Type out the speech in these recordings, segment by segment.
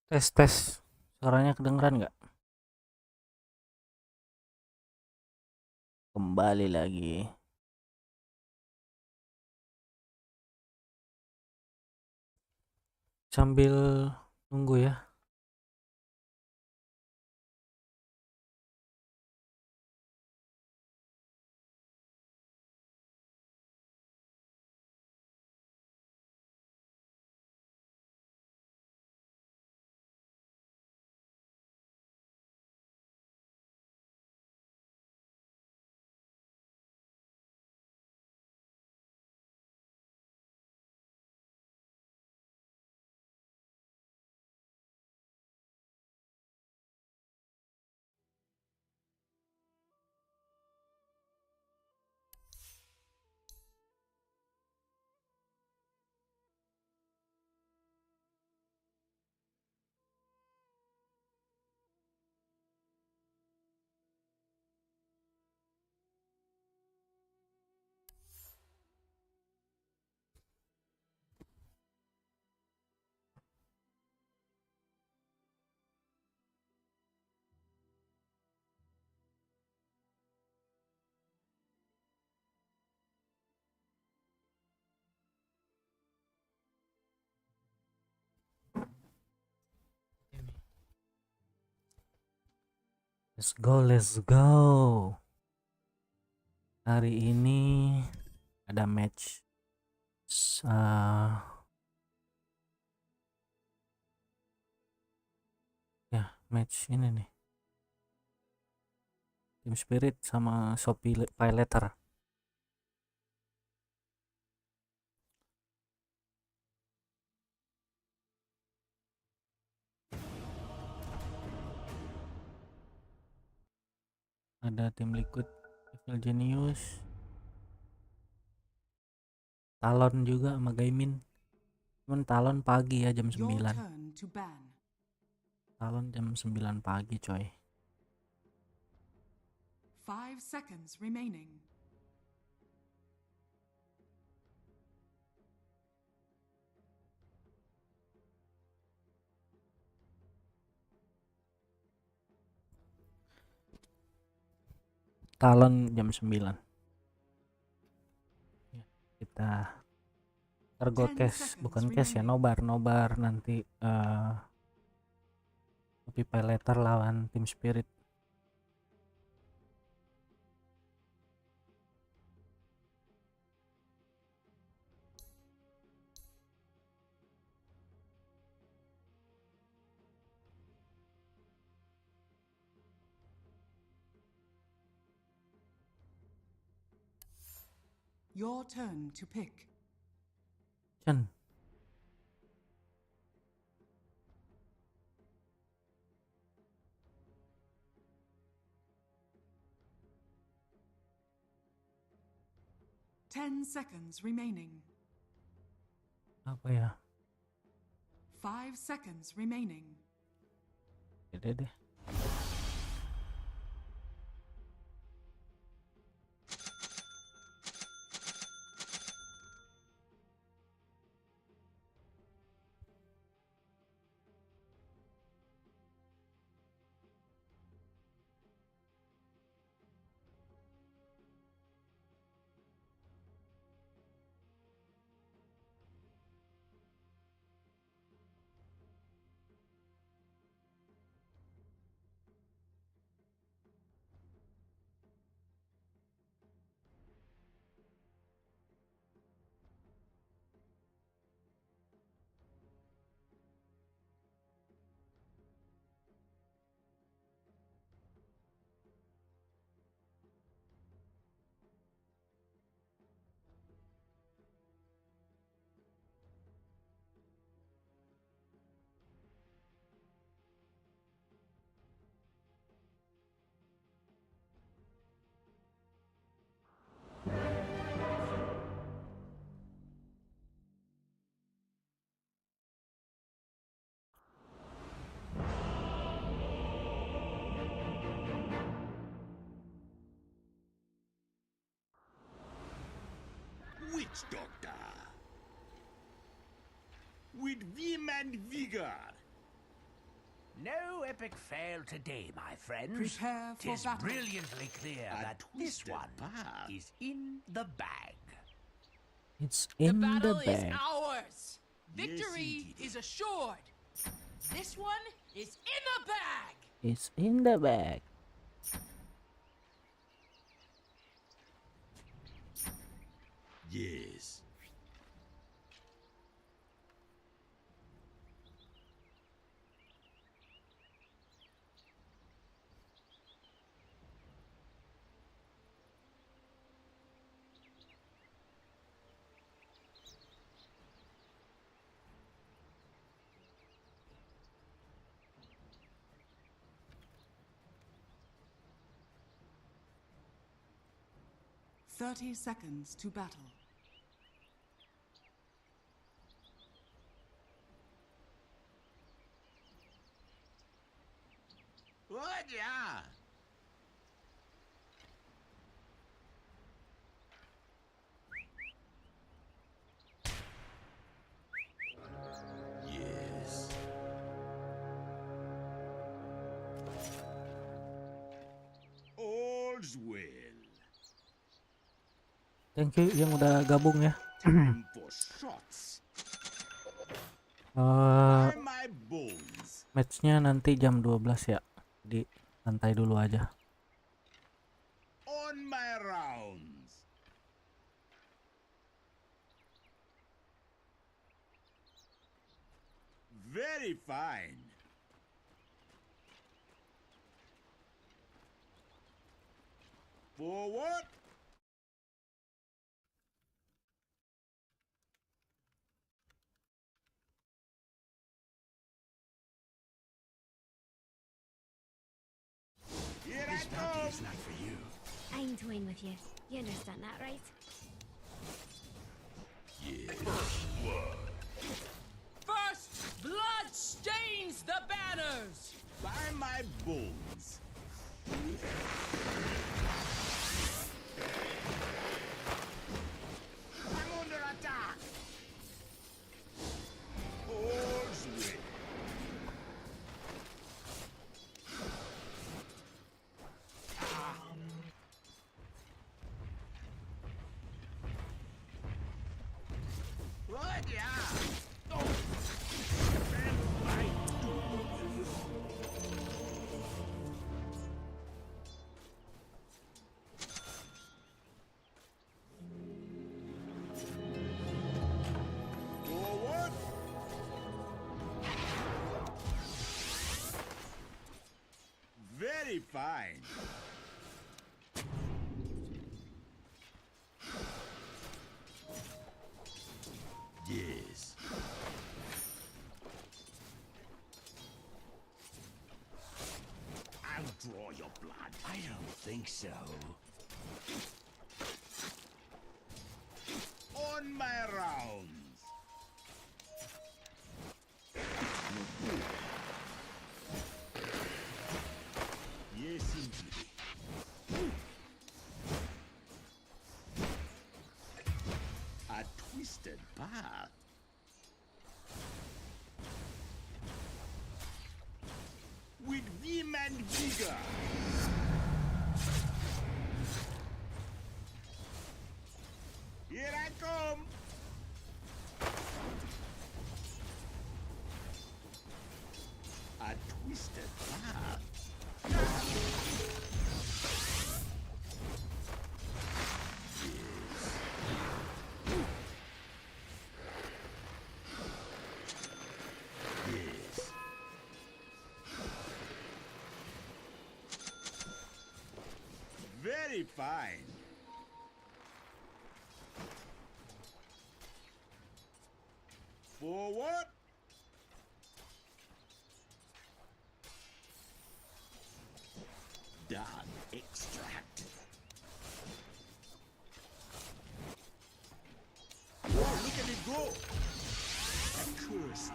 Tes tes, suaranya kedengeran nggak? Kembali lagi. Sambil nunggu ya. Let's go, let's go. Hari ini ada match. Ya, match ini nih. Team Spirit sama Shopify Letter. Ada tim Liquid, Evil Genius, Talon juga sama Gaimin. Cuman Talon pagi ya jam 9. Talon jam 9 pagi coy. 5 seconds remaining. Talon jam 9. Ya, kita Ergo cash, bukan cash ya, nobar nanti Shopify Letter lawan Team Spirit. Your turn to pick. Chan. Ten seconds remaining. Apa ya? 5 seconds remaining. Beda deh. Witch Doctor with vim and vigor. No epic fail today, my friends. Prepare for 'Tis battle. brilliantly clear that this one is in the bag. It's The in the battle is bag. ours. Victory is assured. This one is in the bag. It's in the bag. Yes. Thirty seconds to battle. What? Yeah. Yes. All's well. Thank you yang udah gabung ya. Time for shots. By my bones. Matchnya nanti jam 12 ya. Di santai dulu aja. On my rounds. Very fine. Forward. Here I come. It's not for you. I'm toying with you. You understand that, right? First blood stains the banners. By my bones. I'm under attack. All's well. What? Yeah. Oh. Forward. Very fine. Yes. I'll draw your blood. I don't think so. On my rounds. Yes, indeed. A twisted path. With vim and vigor. Here I come. A twisted path. Yes. Very fine. Forward. Done. Extract. Whoa, look at it go. A curse.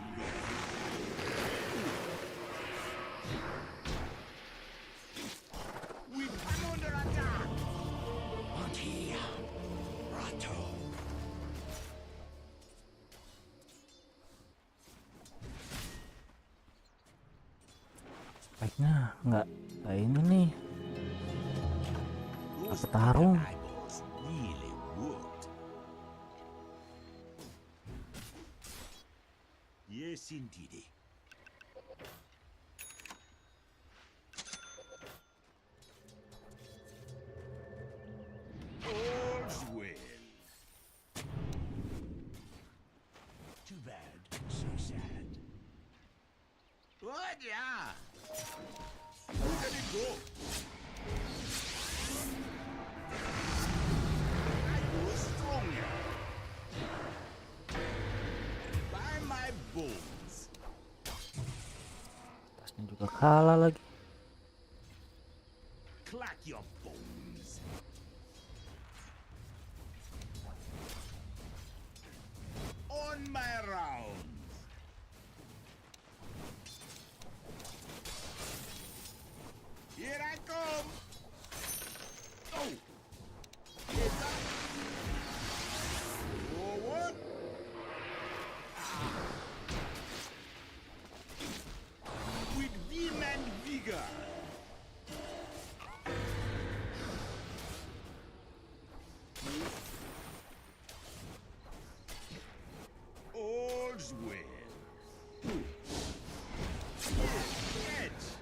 We come under attack. Monty. Rato. speknya nggak ini nih. Those Petarung. eyeballs really worked. Yes, indeed. All's well. Too bad, so sad. What? Yeah. Look at it go. I was stronger. By my bones. Tasnya juga kalah lagi. Clack your bones. On my rounds. Here I come. Oh. Yes, sir. Forward. With vim and vigor. All's well. Yes.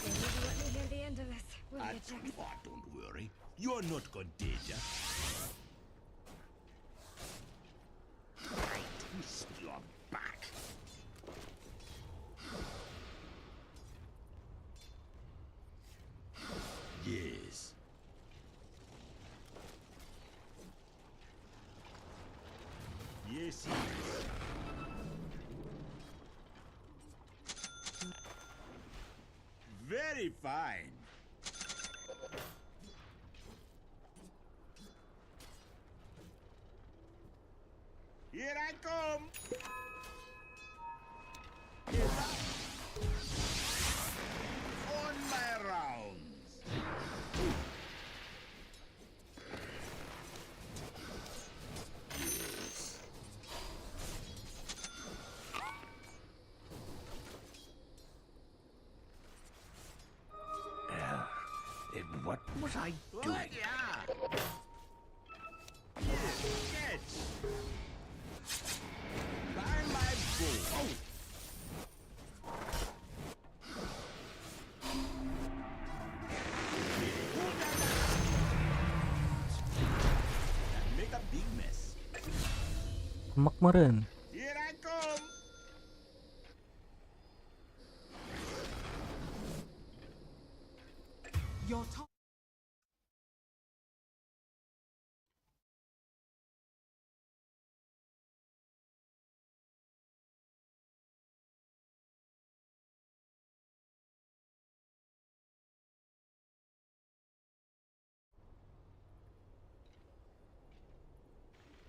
You'll never let me hear the end of this, will you, At Jack? what? Don't worry. You're not contagious. I twist your back. Yes. Yes, yes. Very fine. Here I come. Yes, sir. On my rounds. Yes. What was I doing? Oh, yeah. Yes, catch. By my bow. Oh. Make a big mess. Kemak meren. Here I come. Your top.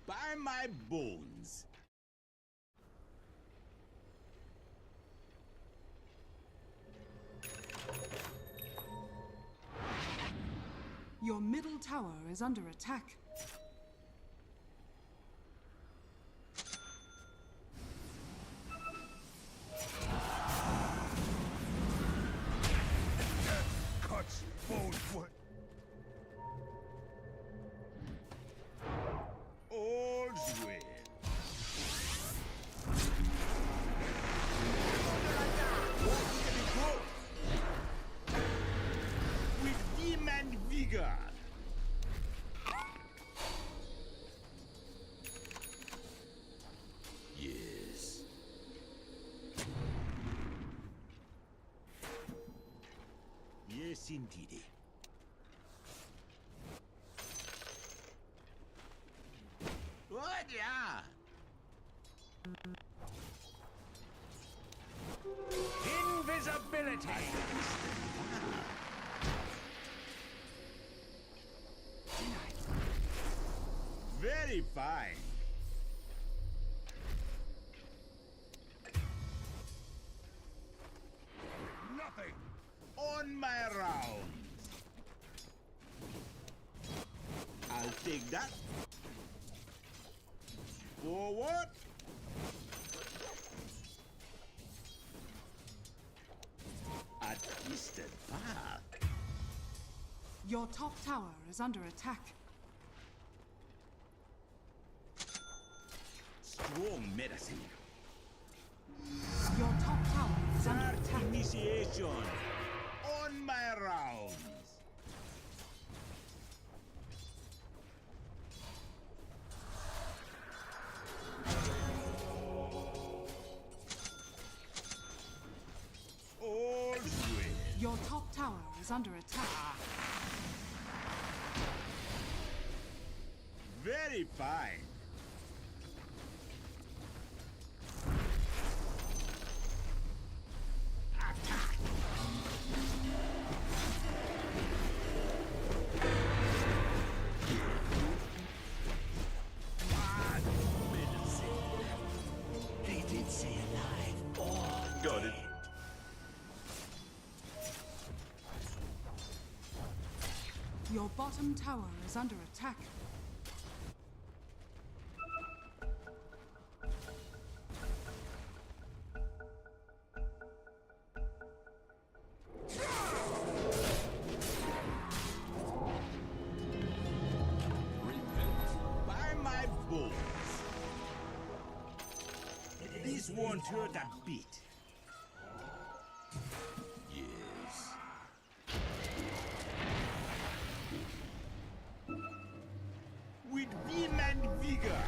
By my bones. Your middle tower is under attack. Cuts, bone foot. All's well. With vim and vigor. Yes. Yes, indeed. What? Yeah. Invisibility. Very fine. Nothing. On my rounds. I'll take that. Forward. At twisted path. Your top tower is under attack. Strong medicine. Your top tower is under Start attack. initiation. On my rounds. All way. Your top tower is under attack. Very fine. They did say alive or Got it. Your bottom tower is under attack. By my balls. This won't hurt a bit. Yes. With vim and vigor.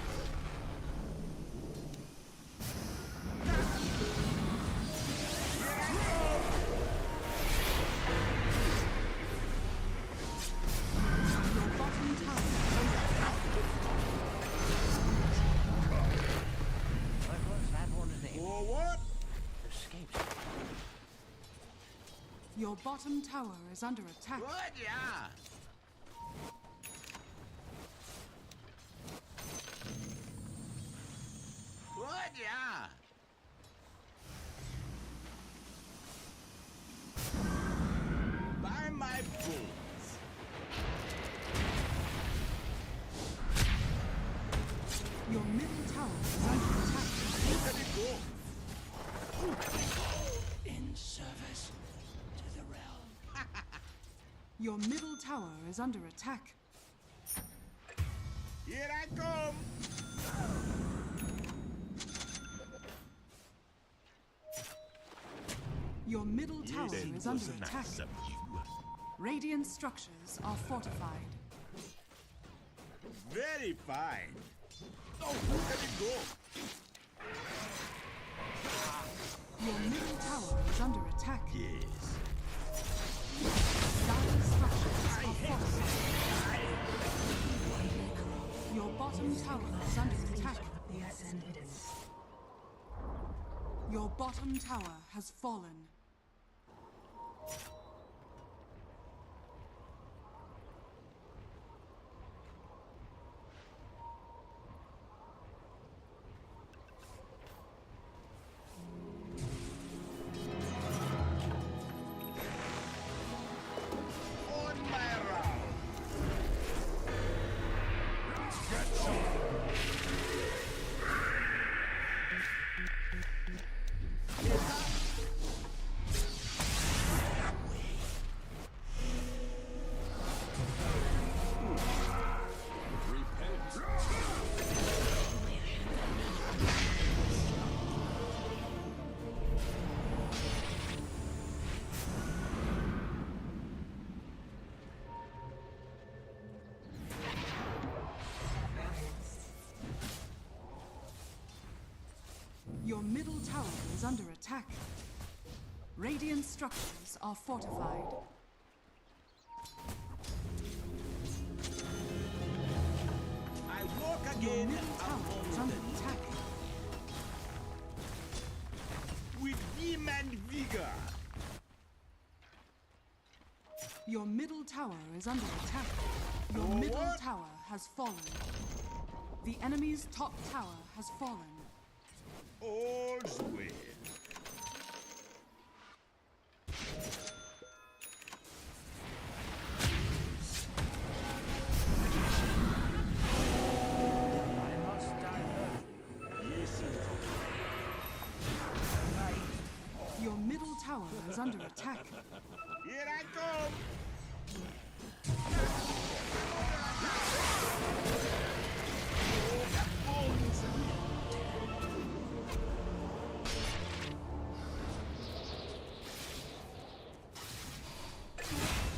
Your bottom tower is under attack. what was that one of them? For what? Escapes. Your bottom tower is under attack. What? Yeah. What? Yeah. By my balls. Your middle tower is under attack. Let it go. In service to the realm. Your middle tower is under attack. Here I come. Your middle tower is under was attack. nice of you. Radiant structures are fortified. Very fine. Oh, let it go. Your middle tower is under attack. Yes. Dire structures are fortified. Your bottom tower is under attack. Your bottom tower has fallen. On my round. Your middle tower is under attack. Radiant structures are fortified. I walk Your again middle tower is under attack. with vim and vigor. Your middle tower is under attack. Your Oh, middle what? tower has fallen. The enemy's top tower has fallen. All's well. Your middle tower is is under attack. Here I come.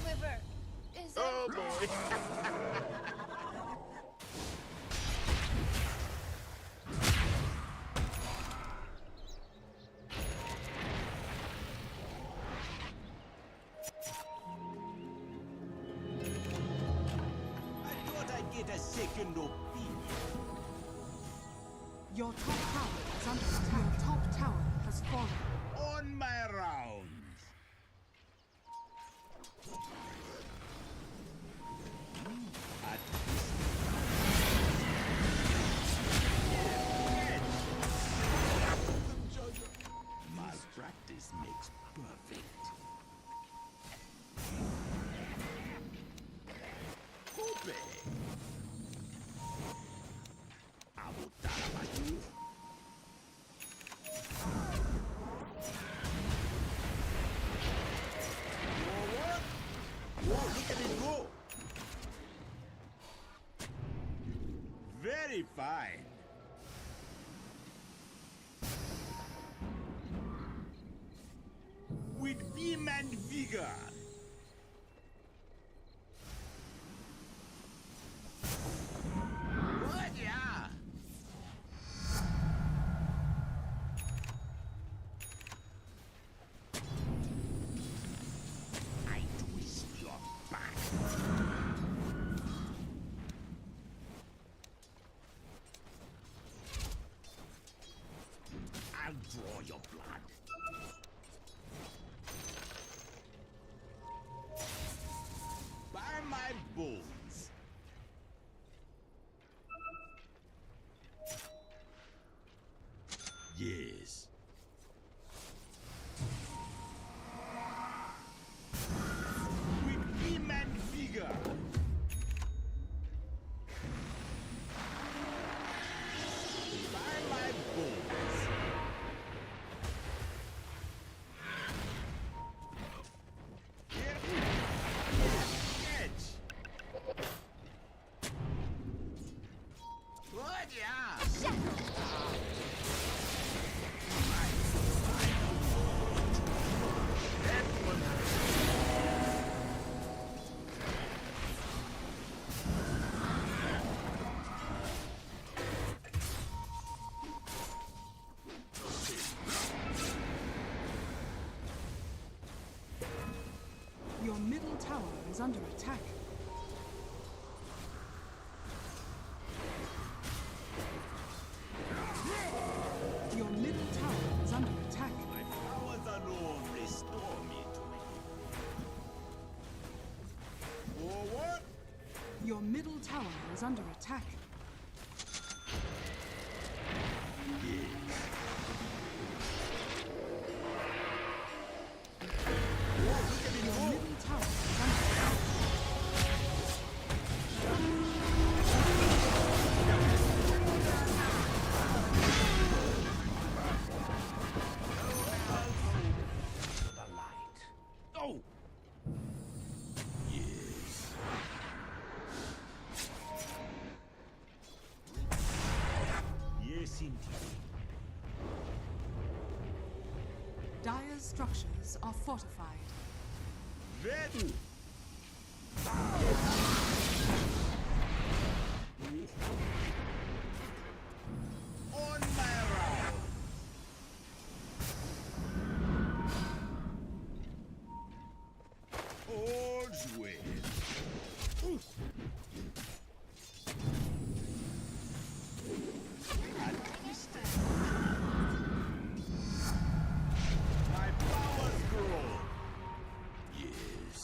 Liver. Is it? Oh boy. I thought I'd get a second opinion. Your top tower is under attack. Your top tower has fallen. On my rounds. At malpractice makes perfect. Kobe. Abutarabatu. Forward. Whoa, look at it go. Very fine. With vim and vigor. What? Yeah. I twist your back. I'll draw your blood. By my bones. Yes. With vim and vigor. By my bones. Here. Edge. Good, yeah. That one. Your middle tower is under attack. Your middle tower is under attack. My powers alone restore me to it. Forward. Your middle tower is under attack. Your middle tower is under attack. The light. Oh. Yes. Yes, indeed. Dire's structures are fortified. Very. On my round. All's well. At distance. My powers grow. Yes.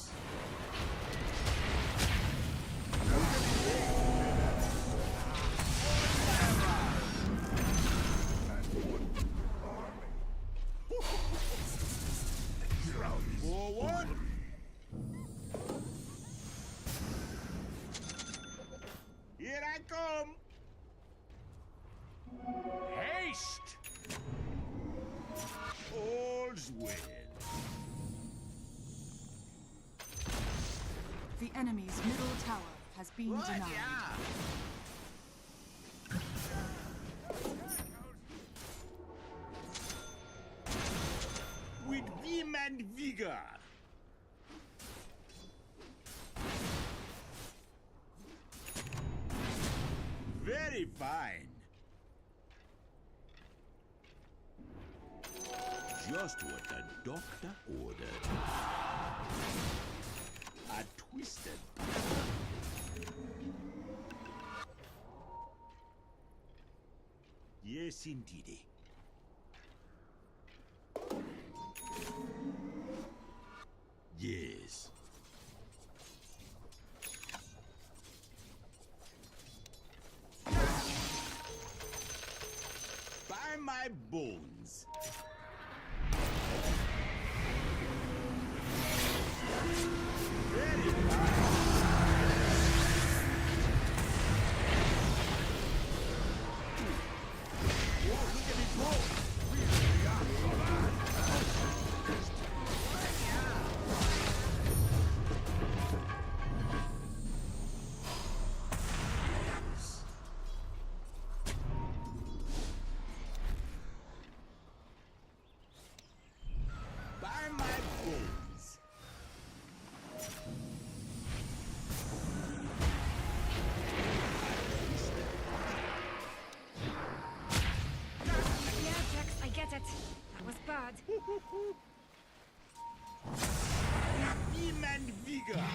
Forward. Here I come. Haste! All's well. The enemy's middle tower has been denied. With vim and vigor. Very fine. Just what the doctor ordered. A twisted path. Yes, indeed. Yes. By my bones. Very fine. Whoa, look at it go. By my bones. Yeah, Jax, I get it. That was bad. Vim and vigor.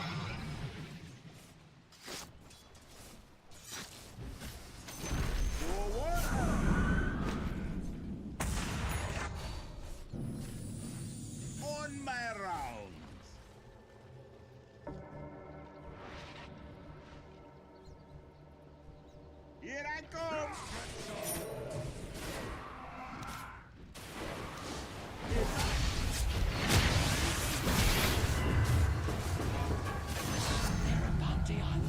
Forward. On my rounds. Here I come.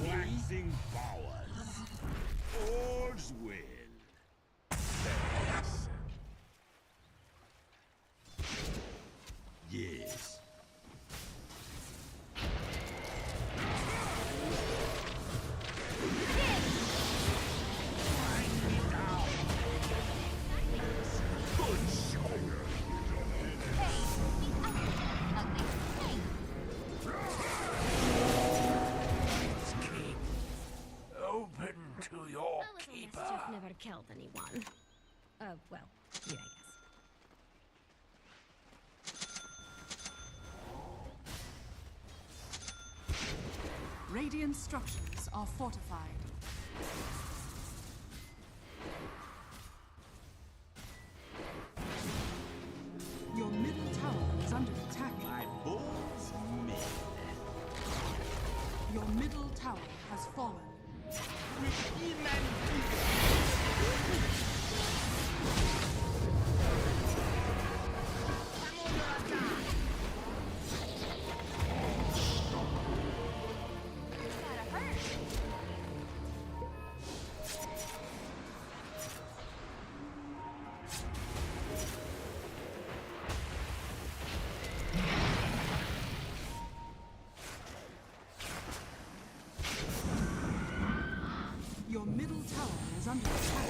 Waxing powers. All's well. Thanks. Yes. Good shot. Open to your A little keeper. mischief never killed anyone. Well, you, I guess. Radiant structures are fortified. Your middle tower is under attack. My bones made. Your middle tower has fallen. With vim and vigor. I'm under attack. Gotta hurt. Your middle tower is under attack.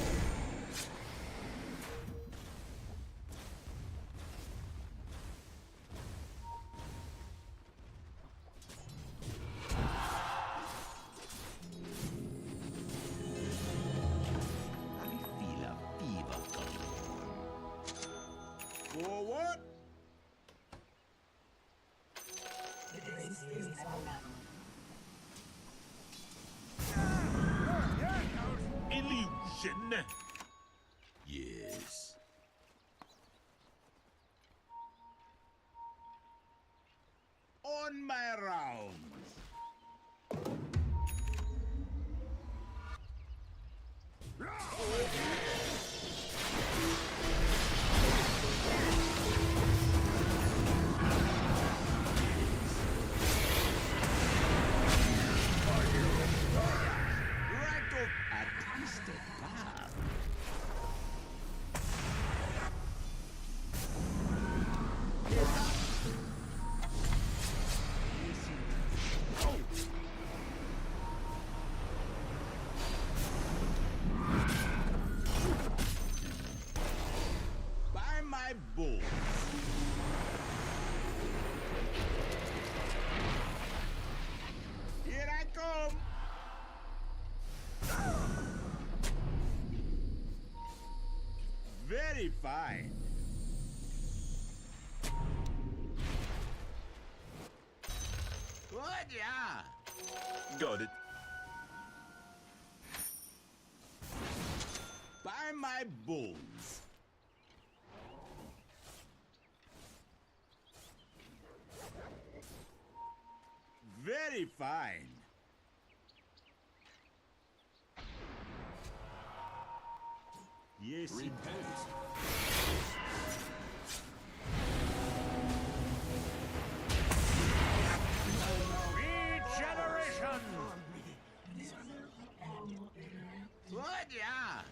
I feel a fever coming. Forward. Illusion. Yes. On my rounds. Right off a twisted path. Very fine. Good, yeah. Got it. Buy my bones. Very fine. Yes, repent. Regeneration! Good, yeah.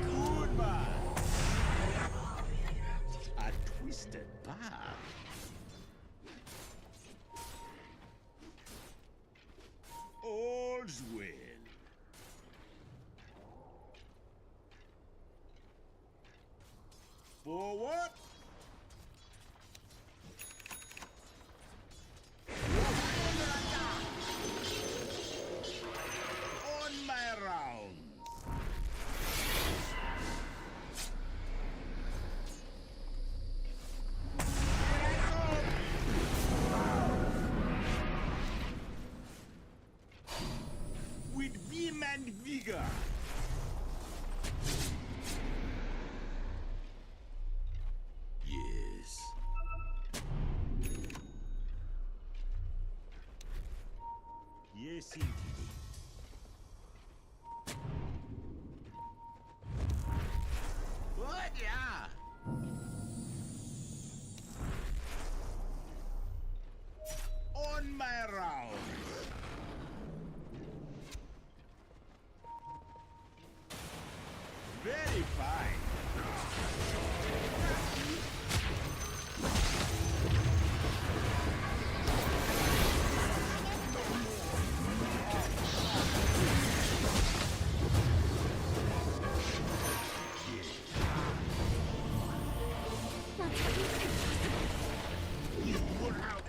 Good, man. A twisted path. All's well. For what? On my rounds. With vim and vigor. Yes. Yes, indeed. Good, yeah. On my round. Very fine. Peace out!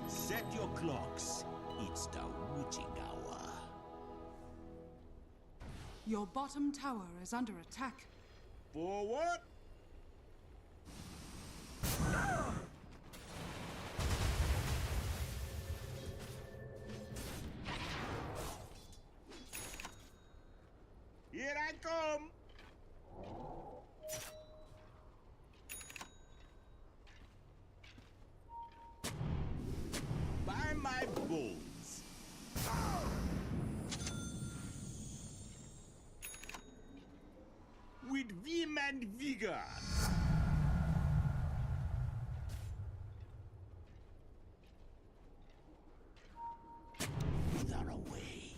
Set your clocks. It's the witching hour. Your bottom tower is under attack. For what? Here I come. Buy my bones. With vim and vigor. Without a way.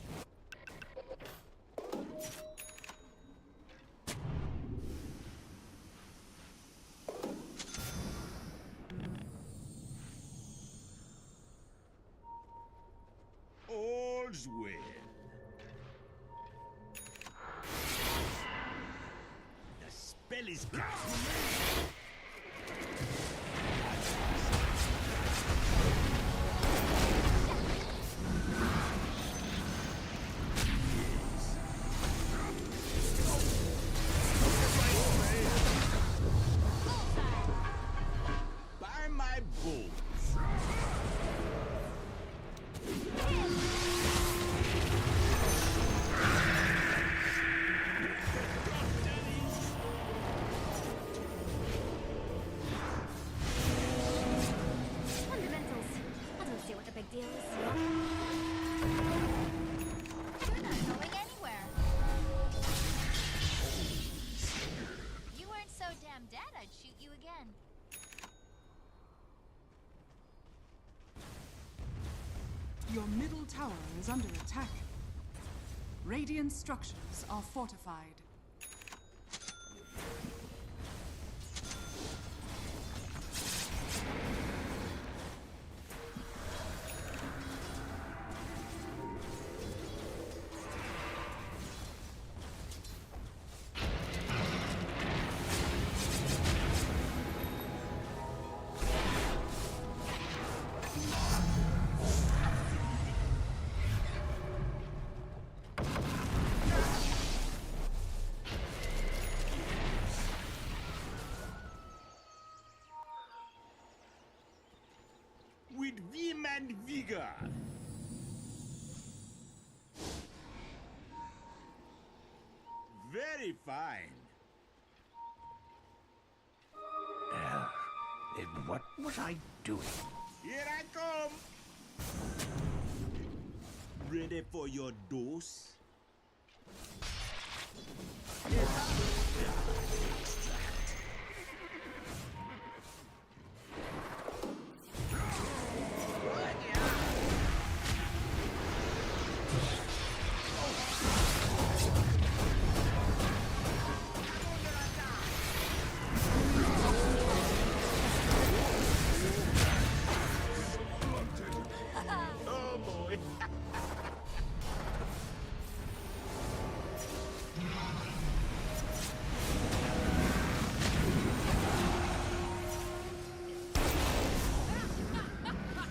All's well. The spell is good. Buy my bones. Your middle tower is under attack. Radiant structures are fortified. With vim and vigor. Very fine. Then what was I doing? Here I come. Ready for your dose? Oh boy.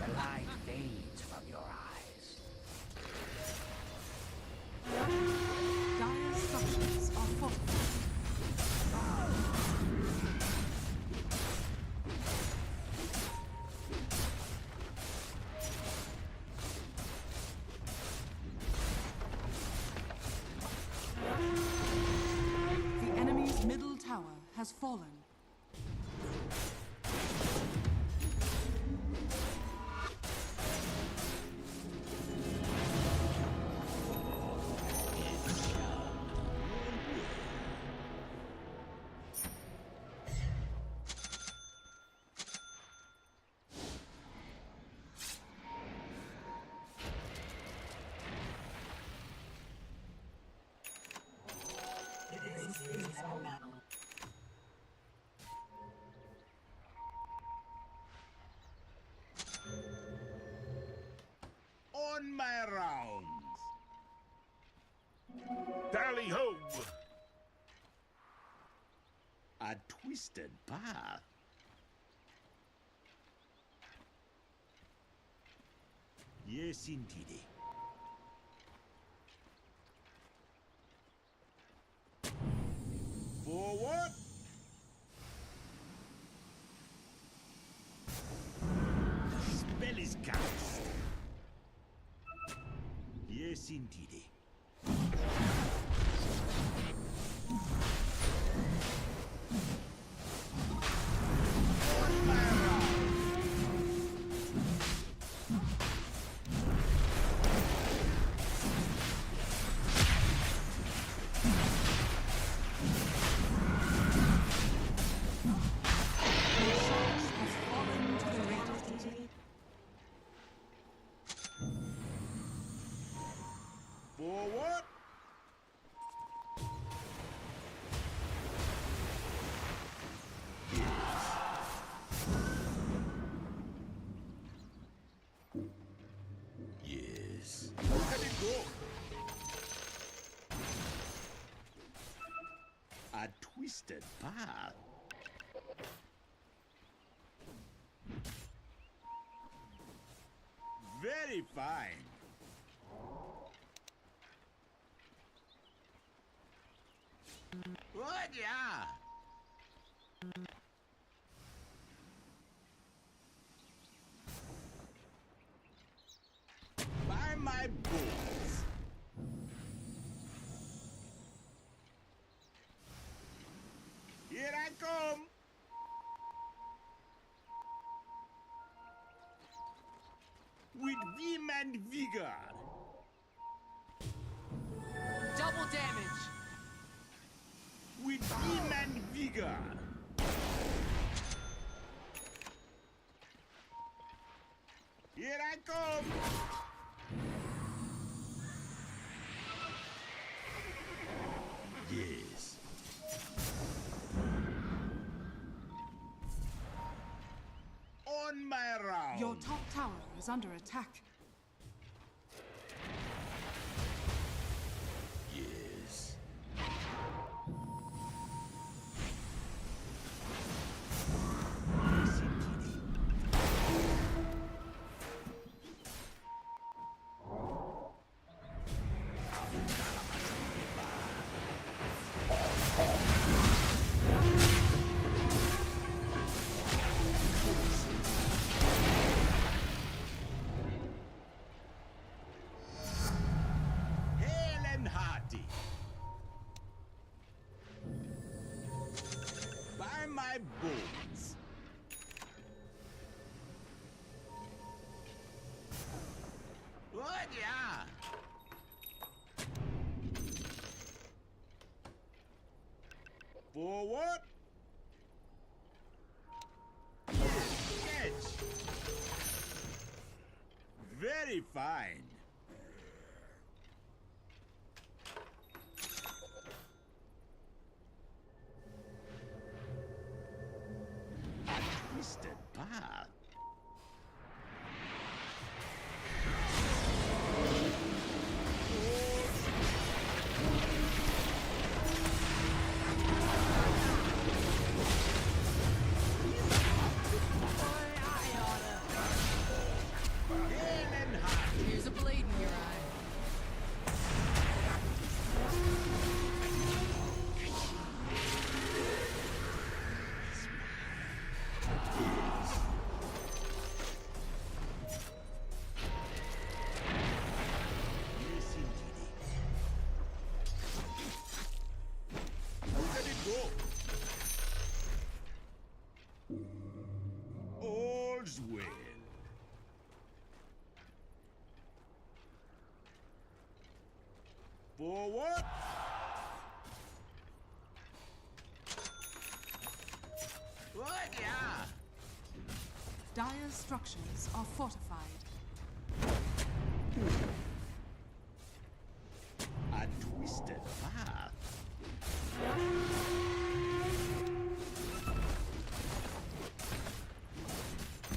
The light fades from your eyes. Dire structures are fortified. The enemy's middle tower has fallen. On my rounds. Tally ho! A twisted path. Yes, indeed. Forward. Spell is cast. Yes, indeed. Forward. Yes. Look at it go. A twisted path. Very fine. What? Yeah. By my balls. Here I come. With vim and vigor. Double damage. With vim and vigor. Here I come. down. Your top tower is under attack. Yes. Hail and hearty. By my bones. What? Yeah. Forward. Catch. Very fine. Twisted path. Here's a blade in your eye. Let it go. All's well. Forward. What? Yeah. Dire's structures are fortified. A twisted path.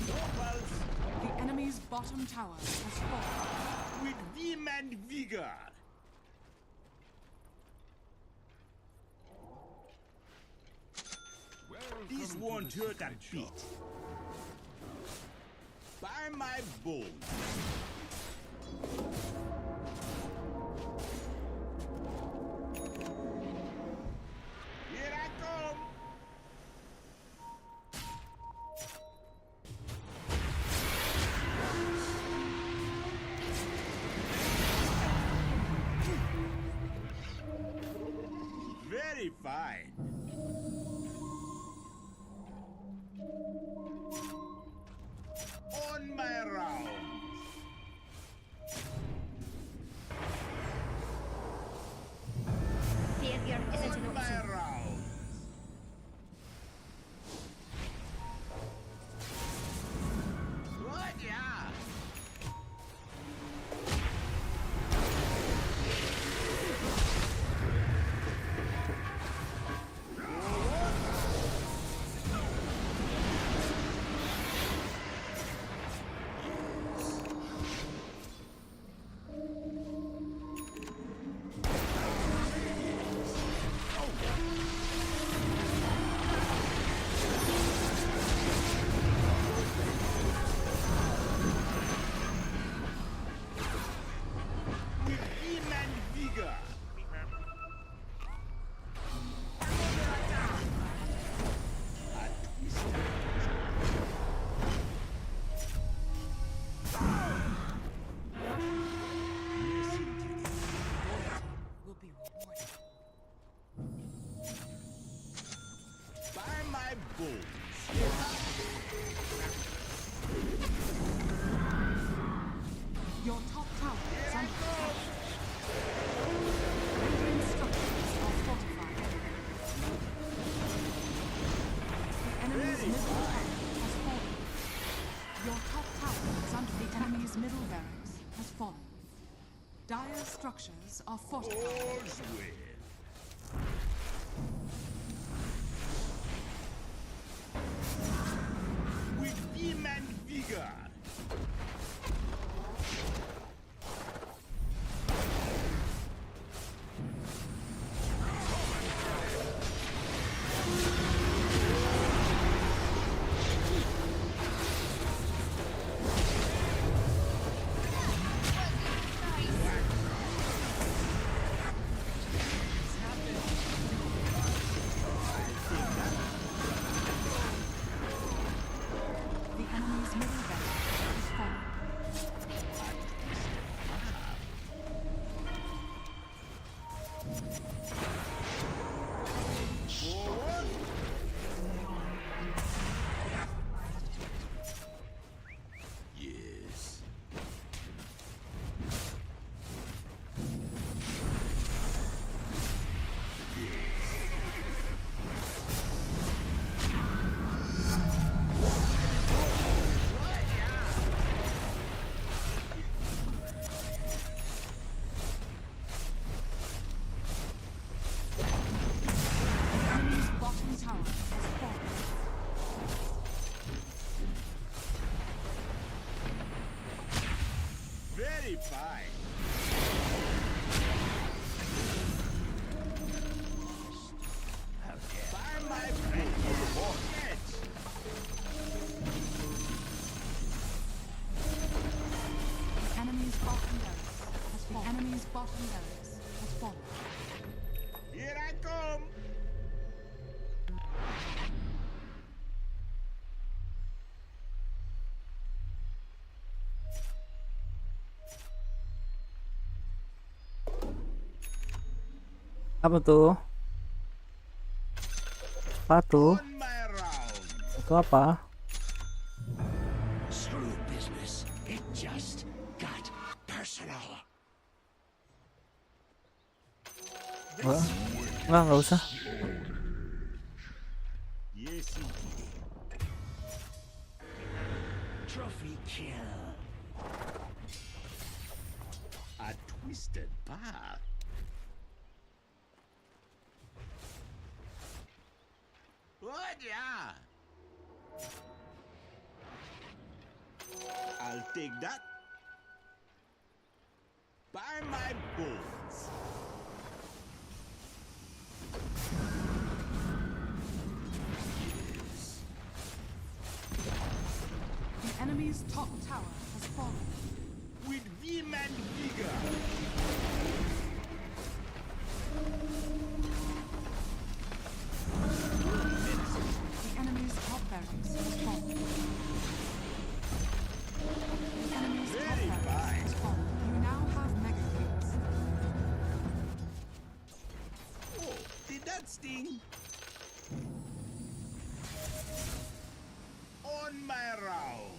Nobles The enemy's bottom tower has fallen. with vim and vigor. This won't hurt a bit. By my bones. Here I come. Very fine. On my rounds. Failure isn't an On my option. rounds. What? Yeah. With vim and vigor. A twisted Yes, indeed. Will be rewarded. By my bones. Your top tower is under attack. Radiant structures are fortified. The enemy's middle tower has fallen. Your top tower is under the enemy's middle barracks has fallen. Dire structures are fortified. All's well. With vim and vigor. enemy's middle barracks has fallen. Yes. Enemy's bottom tower has fallen. Very fine. Find my friend for the Vortex. The enemy's bottom barracks has fallen. The enemy's bottom barracks has fallen. Here I come. Apa tuh? Apa tuh? On my round. Itu apa? Screw business. It just got personal. Enggak, enggak usah. Yes, indeed. Trophy kill. A twisted path. What? Yeah. I'll take that. Buy my bones. Yes. The enemy's top tower has fallen. With vim and vigor. The enemy's top barracks has fallen. The enemy's top Very barracks fine. has fallen. You now have mega kills. Oh, did that sting? On my round.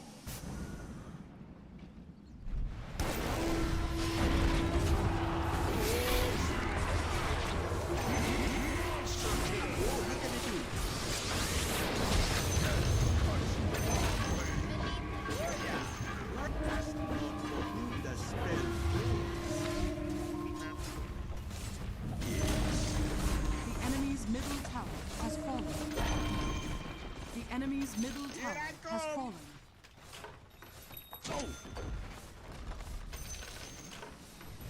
The spell. The enemy's middle tower has fallen. The enemy's middle Here tower I has come. fallen. Oh.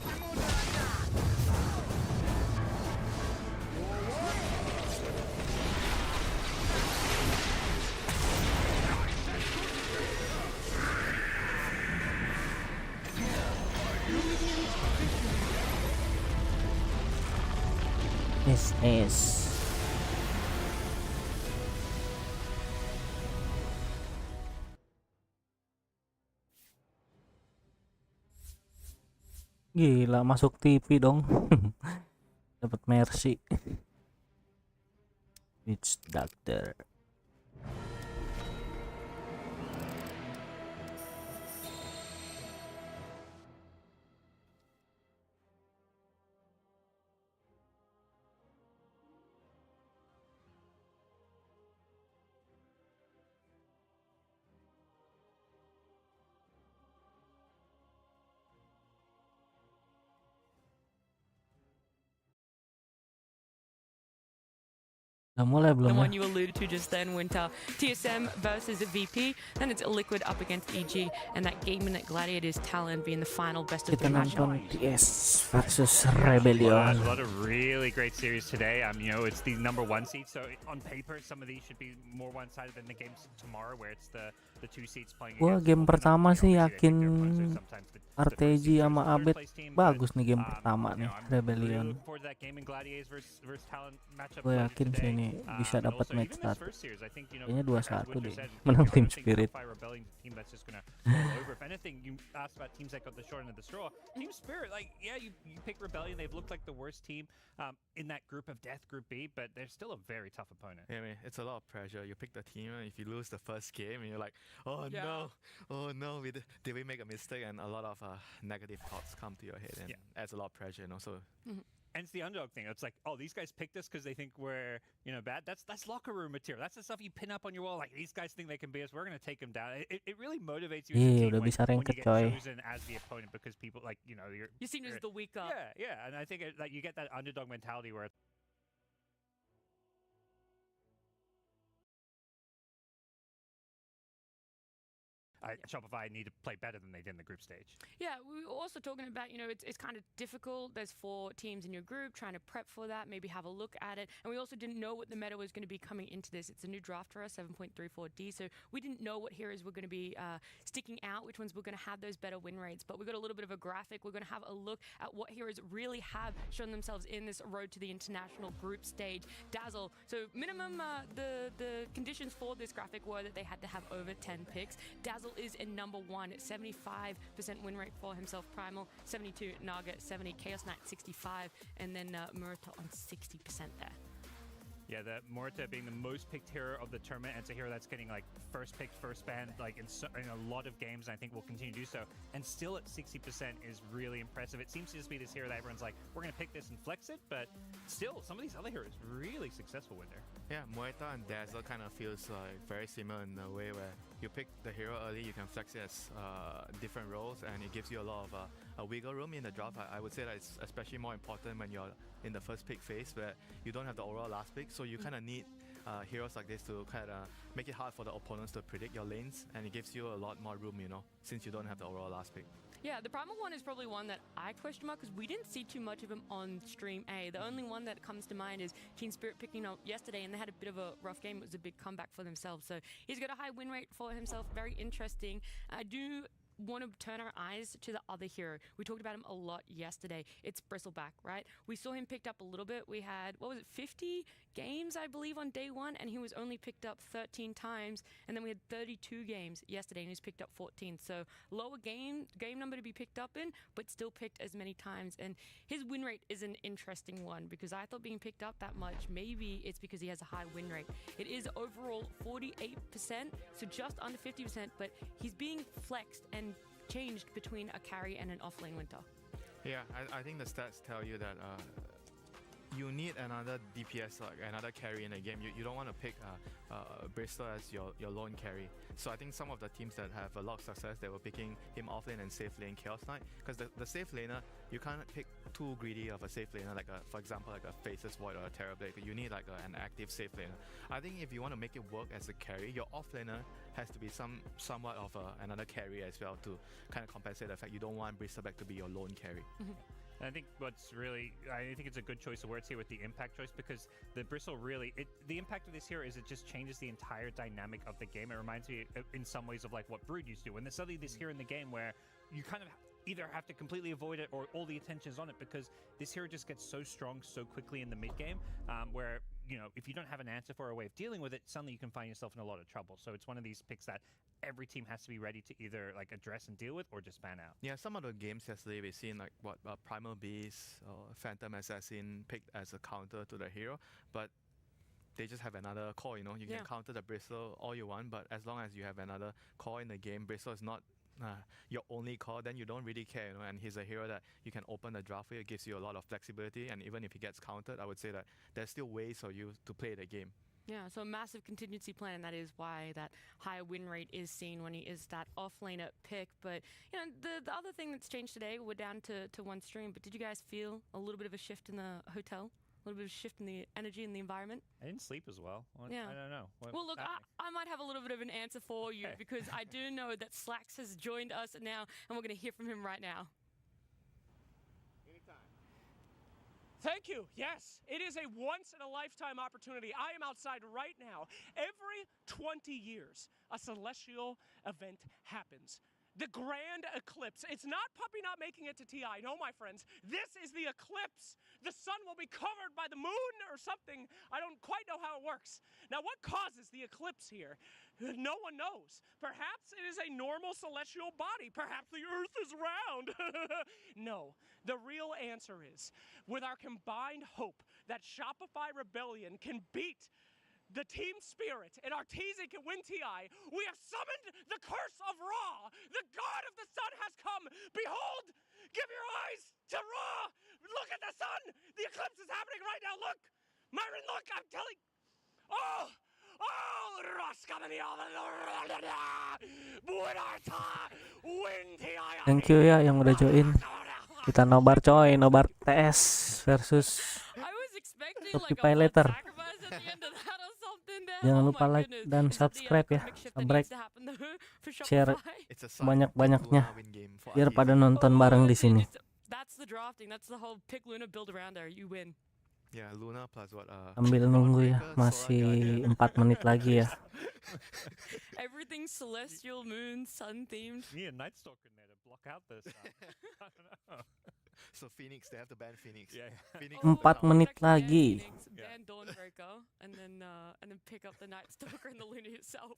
I'm under attack. Is. Gila, masuk TV dong. Dapat Mercy. Witch Doctor. Udah mulai belum The ya? one you alluded to just then, Winter. TSM versus VP. Then it's Liquid up against EG. And that Game Minute Gladiators Talon being the final best of Kita three matchup. nonton TS versus A Rebellion. lot of really great series today. It's the number one seeds, so on paper, some of these should be more one-sided than the games tomorrow, where it's the two seeds playing. Gua against game Open. pertama sih Obviously, they yakin take their opponents, so sometimes the first RTG seed sama goes to the Abed third place team, bagus but, nih game pertama nih I'm really Rebellion. looking forward to that game in Gladiators versus Talon matchup Gue later yakin sih today. ini nih bisa And dapat also, match even this 1. first series, I think, you know, Kayaknya as 2-1 Winter deh said, menang you Team don't think Spirit. Shopify Rebellion is a team that's just gonna roll over. If anything, you asked about teams that got the short end of the straw. Team Spirit, like, yeah, you pick Rebellion. They've looked like the worst team in that group of death, Group B, but they're still a very tough opponent. Yeah, I mean, it's a lot of pressure. You pick the team, and if you lose the first game, and you're like, oh Yeah. no, did we make a mistake? And a lot of negative thoughts come to your head, and adds a lot of pressure, you know. So. And it's the underdog thing. It's like, oh, these guys picked us because they think we're, you know, bad. That's locker room material. That's the stuff you pin up on your wall. Like, these guys think they can beat us. We're going to take them down. It really motivates you as a Iya, team udah when bisa you ranked get coy. chosen as the opponent because people, like, you know, You seem as the weaker. Yeah. And I think like you get that underdog mentality where Shopify need to play better than they did in the group stage. Yeah, we were also talking about, you know, it's kind of difficult. There's 4 teams in your group, trying to prep for that, maybe have a look at it. And we also didn't know what the meta was going to be coming into this. It's a new draft for us, 7.34D, so we didn't know what heroes were going to be sticking out, which ones were going to have those better win rates. But we got a little bit of a graphic. We're going to have a look at what heroes really have shown themselves in this road to the international group stage. Dazzle, so minimum, the conditions for this graphic were that they had to have over 10 picks. Dazzle is in number 1, 75% win rate for himself. Primal 72, Naga 70, Chaos Knight 65, and then Murata on 60% there. Yeah, the Morita being the most picked hero of the tournament. It's a hero that's getting like first pick, first ban, like in a lot of games, and I think will continue to do so. And still at 60% is really impressive. It seems to just be this hero that everyone's like, we're going to pick this and flex it, but still, some of these other heroes really successful with there. Yeah, Morita and Dazzle kind of feels like very similar in a way where you pick the hero early, you can flex it as different roles, and it gives you a lot of wiggle room in the draft. I would say that it's especially more important when you're in the first pick phase where you don't have the overall last pick, so you kind of need heroes like this to kind of make it hard for the opponents to predict your lanes, and it gives you a lot more room, you know, since you don't have the overall last pick. Yeah, the Primal one is probably one that I question mark because we didn't see too much of him on stream A. The only one that comes to mind is Team Spirit picking up yesterday, and they had a bit of a rough game. It was a big comeback for themselves. So he's got a high win rate for himself. Very interesting. I do want to turn our eyes to the other hero. We talked about him a lot yesterday. It's Bristleback, right? We saw him picked up a little bit. We had, 50 games, I believe, on day 1, and he was only picked up 13 times. And then we had 32 games yesterday, and he was picked up 14. So lower game number to be picked up in, but still picked as many times. And his win rate is an interesting one because I thought being picked up that much, maybe it's because he has a high win rate. It is overall 48%, so just under 50%, but he's being flexed and changed between a carry and an offlane winter. Yeah, I think the stats tell you that you need another DPS, like another carry in the game. You don't want to pick Bristol as your lone carry. So I think some of the teams that have a lot of success, they were picking him offlane and safe lane Chaos Knight, because the safe laner, you can't pick too greedy of a safe laner, like for example like a Faceless Void or a Terrorblade. You need like an active safe laner. I think if you want to make it work as a carry, your offlaner has to be somewhat of another carry as well to kind of compensate the fact you don't want Bristleback to be your lone carry. And I think I think it's a good choice of words here with the impact choice, because the Bristle really, the impact of this hero is it just changes the entire dynamic of the game. It reminds me in some ways of like what Brood used to do. When there's suddenly this hero in the game where you kind of either have to completely avoid it or all the attention is on it, because this hero just gets so strong so quickly in the mid game, where, you know, if you don't have an answer for a way of dealing with it, suddenly you can find yourself in a lot of trouble. So it's one of these picks that every team has to be ready to either like address and deal with or just ban out. Yeah, some of the games yesterday we've seen like Primal Beast or Phantom Assassin picked as a counter to the hero, but they just have another core, you know. You can counter the Bristle all you want, but as long as you have another core in the game, Bristle is not your only core, then you don't really care, you know. And he's a hero that you can open the draft with. It gives you a lot of flexibility, and even if he gets countered, I would say that there's still ways for you to play the game. Yeah, so a massive contingency plan, and that is why that higher win rate is seen when he is that off-laner pick. But, you know, the other thing that's changed today, we're down to one stream, but did you guys feel a little bit of a shift in the hotel? A little bit of a shift in the energy in the environment? I didn't sleep as well. Yeah. I don't know. Well, look, I might have a little bit of an answer for you because I do know that Slacks has joined us now, and we're going to hear from him right now. Thank you. Yes, it is a once-in-a-lifetime opportunity. I am outside right now. Every 20 years, a celestial event happens. The grand eclipse. It's not Puppy not making it to TI. No, my friends. This is the eclipse. The sun will be covered by the moon or something. I don't quite know how it works. Now, what causes the eclipse here? No one knows. Perhaps it is a normal celestial body. Perhaps the Earth is round. No. The real answer is, with our combined hope that Shopify Rebellion can beat the Team Spirit and Arteezy can win TI, we have summoned the curse of Ra. The god of the sun has come. Behold, give your eyes to Ra. Look at the sun. The eclipse is happening right now. Look, Myron, look, I'm telling. Oh, Ra's coming. Win TI. Thank you ya yang udah join. Kita nobar coy, nobar TS versus I was expecting Shopify like a later. sacrifice at the end of that or something there. Jangan Oh lupa my like goodness. dan Is it the, subscribe ya. comic shift that Subscribe, needs to happen though for share Shopify? It's a sign banyak-banyaknya Luna win game for biar Arteezy. pada nonton bareng di sini. That's the drafting. That's the whole pick Luna build around there. You win. Yeah, Luna plus what? Sambil nunggu ya, masih 4 menit lagi ya. Everything celestial, moon, sun themed. Yeah, Night Stalker in there to block out this. I don't know. So Phoenix, they have to ban Phoenix. Yeah. Phoenix Oh, 4 menit ban lagi. Phoenix, ban Dawnbreaker, and then pick up the Night Stalker and the Luna itself.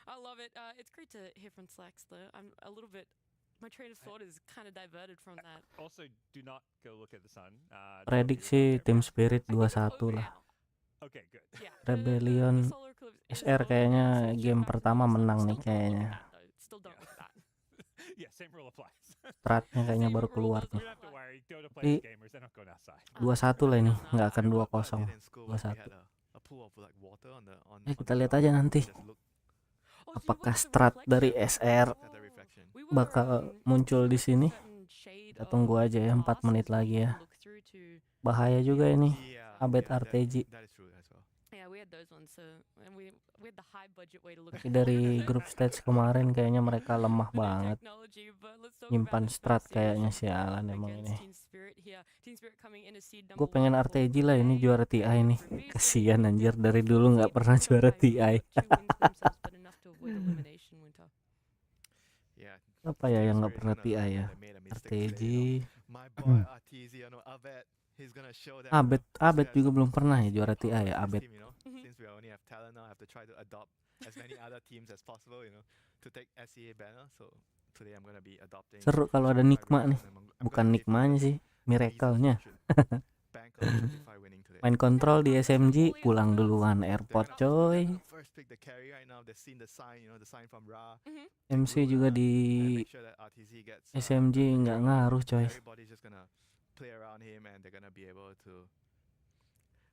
I love it. It's great to hear from Slacks though. I'm a little bit. My train of thought is kind of diverted from that. Also, do not go look at the sun. Prediksi Team Spirit 2-1 lah. Okay, good. Yeah, Rebellion the solar eclipse is SR all kayaknya celestial game factors. pertama menang nih Still don't look kayaknya. at that, though. Still don't look at that. Yeah, same rule applies. Stratnya kayaknya Same baru rule keluar does nih. You don't have to worry. Dota Di- plays gamers, they're not going outside. 2-1 lah ini, nggak akan What I 2-0. did in school was we 2-1. had a pool of like water on the Kita lihat aja nanti. Just look Oh, so you Apakah watched the strat dari reflection? SR at the reflection. We were, bakal muncul di sini? certain shade Kita tunggu of aja ya, 4 glass menit that we lagi ya. could look through to- Bahaya juga ini. Yeah, Abet yeah, Arteezy. that is true as well. Yeah, we had those ones. So, and we had the high budget way to look. Tapi at dari it. grup stage kemarin kayaknya mereka lemah The new banget. technology, but let's talk Nyimpan about the strat first series kayaknya sialan emang against ini. Team Spirit here. Team Spirit coming in as seed Gue number pengen one Arteezy for lah, ini May. juara TI nih. Kasian anjir, dari dulu nggak Team pernah Shopify juara got TI. 2 wins for themselves, but enough to avoid elimination, Winter. Yeah. Apa ya yang nggak Spirit pernah gonna- TI ya? they made a mistake today, Arteezy. My boy Arteezy, Abet, he's gonna show them. Abet juga belum pernah ya juara TI ya, Abet. Since we only have talent now, I have to try to adopt as many other teams as possible, to take SEA banner. So today I'm gonna be adopting. Seru kalau ada Shopify Nikma Ryzen nih. and I'm Bukan gonna give Nikmanya Arteezy sih, miracle-nya. solution. Bank on Shopify winning today. Main kontrol di SMG, pulang duluan airport coy. First pick the carry right now. They've seen the sign, the sign from Ra. MC juga di And make sure that Arteezy gets, SMG nggak ngaruh coy. everybody's just gonna play around him and they're gonna be able to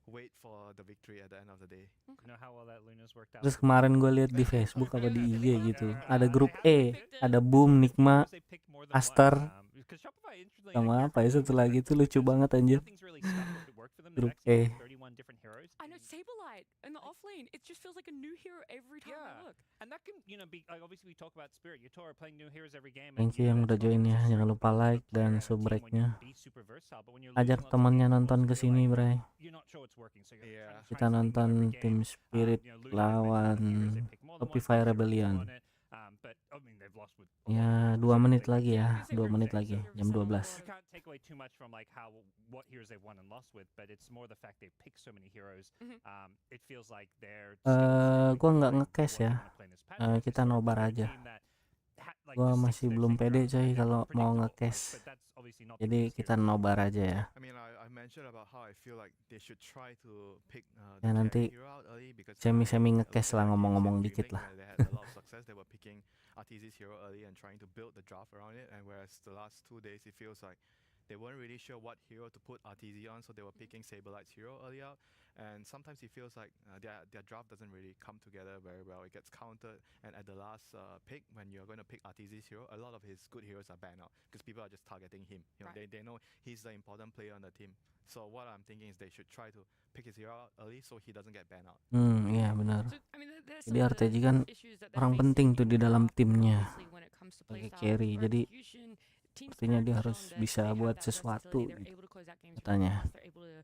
wait for the victory at the end of the day. You know how well that Luna's worked out. Terus kemarin gue lihat di Facebook apa di IG gitu, ada grup E, ada Boom, Nikma, They picked more than one, Haster, because Shopify, interestingly, sama like, apa ya satu lagi tuh lucu banget anjir. nothing's really stuck if it worked for them. Grup They've E. actually picked 31 different heroes. I know Saberlight in the off lane. It just feels like a new hero every time I Yeah. look. And that can, be like, obviously we talk about Spirit. Yotora playing new heroes every game. Thank you yang udah join ya, jangan lupa like dan subrek-nya. Ajak temannya nonton ke sini, Bray. Yeah. Kita nonton Team Spirit lawan Shopify Rebellion. Ya 2 menit lagi ya, 2 menit lagi, jam 12. You can't take away too much from like what heroes they've won and lost with, but it's more the fact they picked so many heroes. It feels like they're Gua nggak nge-cash ya. Kita nobar aja. Gua masih belum pede coy kalau mau nge-cash. Jadi kita nobar aja ya. I mean, I mentioned about how I feel like they should try to pick Ya nanti hero out early because semi-semi nge-cash lah, ngomong-ngomong dikit lah. They had a lot of success. They were picking Arteezy's hero early and trying to build the draft around it. And whereas the last 2 days, it feels like they weren't really sure what hero to put Arteezy on, so they were picking Saberlight's hero early out. And sometimes it feels like their draft doesn't really come together very well. It gets countered, and at the last pick, when you're going to pick Arteezy's hero, a lot of his good heroes are banned out because people are just targeting him. They know he's the important player on the team. So what I'm thinking is they should try to pick his hero out early so he doesn't get banned out. Iya benar. So, I mean, there's Jadi some Arteezy kan issues that they're orang facing penting tuh di dalam timnya obviously when it comes to sebagai playstyle, carry. Jadi execution, Team sepertinya Spirit dia has harus shown that bisa they have buat that sesuatu versatility. They're gitu, able to close out games really katanya. fast. They're able to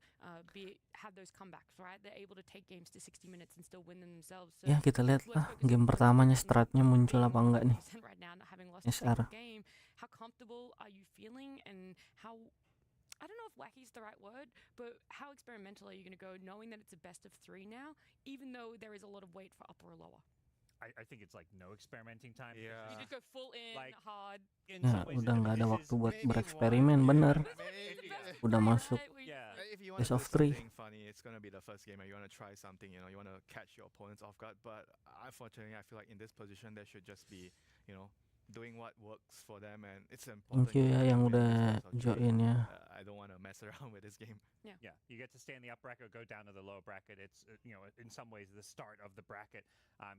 have those comebacks, right? They're able to take games to 60 minutes and still win them themselves. So Ya kita lihat let's lah focus game on pertamanya Spirit and stratnya muncul being apa enggak nih. 100% right now, not having lost a SR. single game. How comfortable are you feeling, and how, I don't know if wacky is the right word, but how experimental are you going to go knowing that it's a best of 3 now, even though there is a lot of weight for upper or lower? I think it's like no experimenting time. Yeah. You just go full in, Like, hard. In Ya some ways, udah nggak ada this waktu is buat maybe bereksperimen, one, bener. maybe. Udah masuk. Yeah. If you want Best to do of 3. something funny, it's gonna be the first game and you want to try something, you know, you want to catch your opponents off guard. But unfortunately, I feel like in this position, there should just be, you know, doing what works for them, and it's important. Thank you ya game yang to win udah this best of 3. join ya. I don't want to mess around with this game. Yeah, you get to stay in the up bracket or go down to the low bracket. It's you know, in some ways the start of the bracket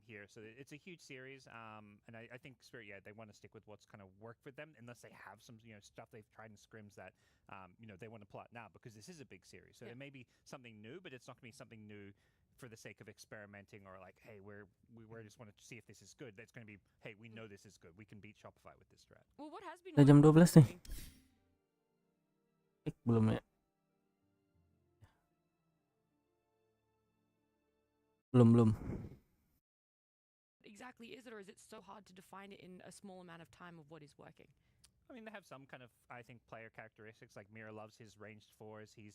here. So it's a huge series, and I think Spirit, yeah, they want to stick with what's kind of worked for them, unless they have some, you know, stuff they've tried in scrims that you know, they want to pull out now, because this is a big series. So Yeah. it may be something new, but it's not going to be something new for the sake of experimenting, or like, hey, we just want to see if this is good. It's going to be, hey, we know this is good. We can beat Shopify with this strat. Well, what has been Udah jam 12 nih. Belum ya? Belum. exactly is it, or is it so hard to define it in a small amount of time of what is working? I mean, they have some kind of, I think, player characteristics. Like Mira loves his ranged 4s. He's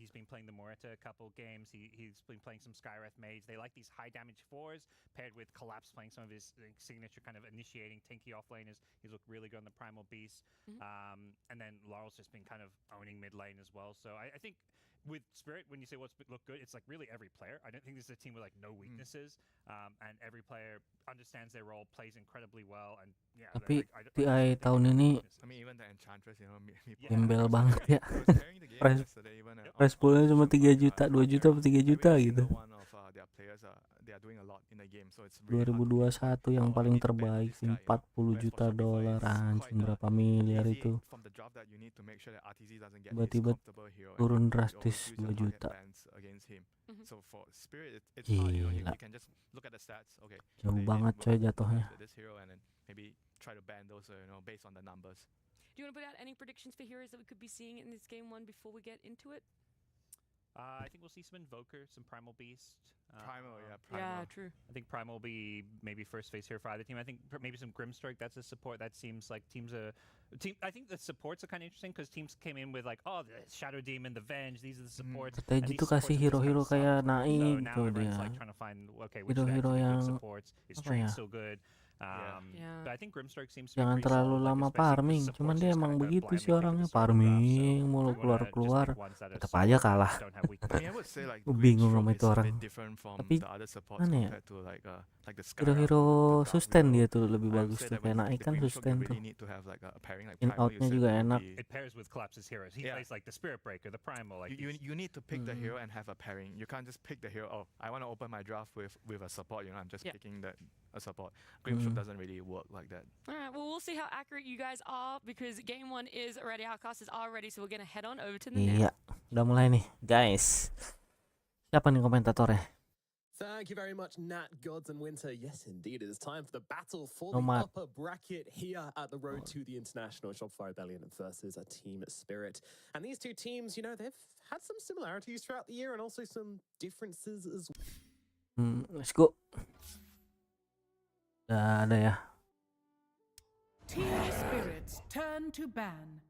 been playing the Morita a couple games. He's been playing some Skywrath Mage. They like these high damage 4s paired with Collapse playing some of his signature kind of initiating tanky offlaners. He's looked really good on the Primal Beast. And then Laurel's just been kind of owning mid lane as well. So I think with Spirit, when you say what's looked good, it's like really every player. I don't think this is a team with like no weaknesses, and every player understands their role, plays incredibly well, and yeah. Tapi I TI tahun ini I mean, even the Enchantress, you know, gembel banget ya. price Price poolnya cuma 3 juta, 2 juta atau 3 juta gitu. 2021 yang paling terbaik sih, 40 juta dolar, anjing berapa miliar itu. Tiba-tiba turun drastis 2 juta. Gila. Jauh banget coy jatuhnya. Do you want to put out any predictions for heroes that we could be seeing in this game 1 before we get into it? I think we'll see some Invoker, some Primal Beast. Primal. Yeah, true. I think Primal will be maybe first phase here for either team. I think maybe some Grimstrike, that's a support. That seems like I think the supports are kind of interesting because teams came in with like, oh, the Shadow Demon, the Venge, these are the supports. Strategi tuh kasih hero-hero kayak Naik tuh dia. Like trying to find, okay, which Hero-hero yang supports. Is apa Train ya? still good? Yeah. But I think Grimstrike seems to be Jangan pretty terlalu solid, like, lama especially farming, because cuman supports dia just emang kinda begitu blindly sih pick orangnya, the server graph, so farming mulu you wanna just keluar-keluar, pick ones that are tetap aja kalah. don't have weakness. I mean, I would say like Gue bingung sama Grimstroke itu is a orang. bit different from Tapi the other supports mana ya? compared to like the Skywrath, Hero-hero the Dark sustain Widow. dia tuh lebih I would bagus say tuh, that kayak with Naik the kan Grimstroke, sustain you tuh. really need to have like a pairing like In Primal, you outnya said juga would enak. be- It pairs with Collapse's heroes. He Yeah. plays like the Spirit Breaker, the Primal. Like you need to pick the hero and have a pairing. You can't just pick the hero. Oh, I want to open my draft with a support. You know, I'm just picking a support. Grimstroke doesn't really work like that. All right, well, we'll see how accurate you guys are because game 1 is ready. Our casters are ready, so we're going to head on over to the net. Iya, udah mulai nih, guys. Siapa nih komentatornya? Thank you very much, Nat, Gods, and Winter. Yes, indeed, it is time for the battle for Nomad. the upper bracket here at the road to the International Shopify Rebellion versus a Team Spirit. And these two teams, you know, they've had some similarities throughout the year and also some differences as well. Let's go. Udah ada ya. Team Spirit's turn to ban.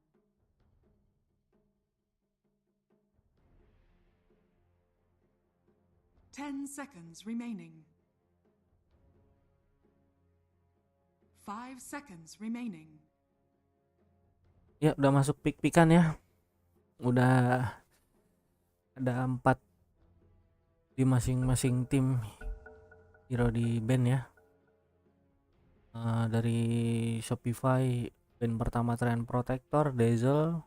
Ten seconds remaining. 5 seconds remaining. Ya, udah masuk pick-pickan ya. Udah ada 4 di masing-masing tim hero di band ya. Dari Shopify, band pertama Trend Protector, Dazzle,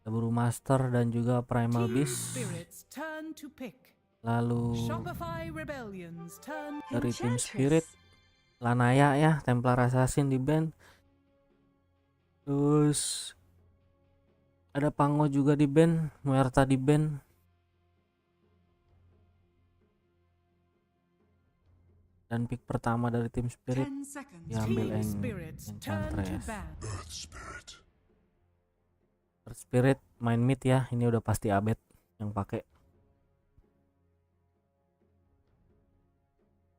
Buru Master, dan juga Primal Team Beast. Spirit's turn to pick. Lalu Shopify Rebellion's turn. dari tim Spirit, Lanaya ya, Templar Assassin di band. Terus ada Pango juga di band, Muerta di band. Dan pick pertama dari tim Spirit 10 seconds. diambil Team Spirits turn to Enchantress. ban. Earth Spirit main mid ya, ini udah pasti Abed yang pakai.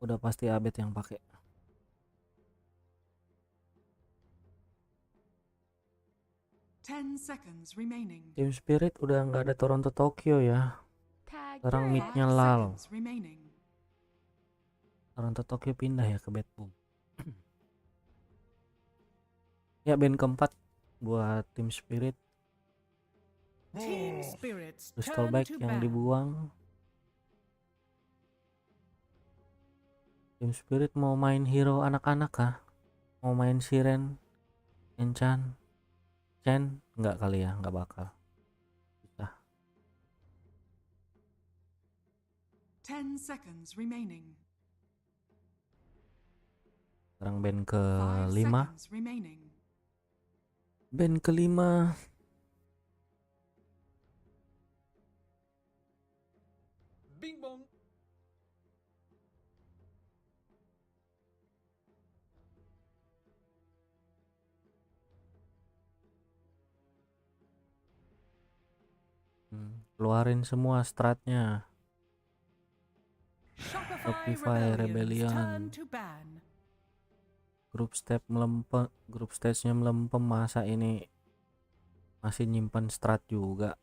Udah pasti Abed yang pakai. Seconds remaining. Tim Spirit udah nggak ada Toronto Tokyo ya. Tag Sekarang tag. midnya 5 Lal. seconds remaining. Toronto Tokyo pindah ya ke Bad Boom. Ya band keempat buat tim Spirit. Team Spirits Crystal turn Bag to yang ban. dibuang. Tim Spirit mau main hero anak-anak kah? Mau main Siren, Enchant, Chen? Enggak kali ya, nggak bakal. Susah. 10 seconds remaining. Sekarang band 5 ke-5. seconds remaining. Band ke-5. Bing bong. Keluarin semua stratnya. Shopify Shopify Rebellions Rebellion. turn to ban. Grup stage-nya melempem, masa ini masih nyimpen strat juga.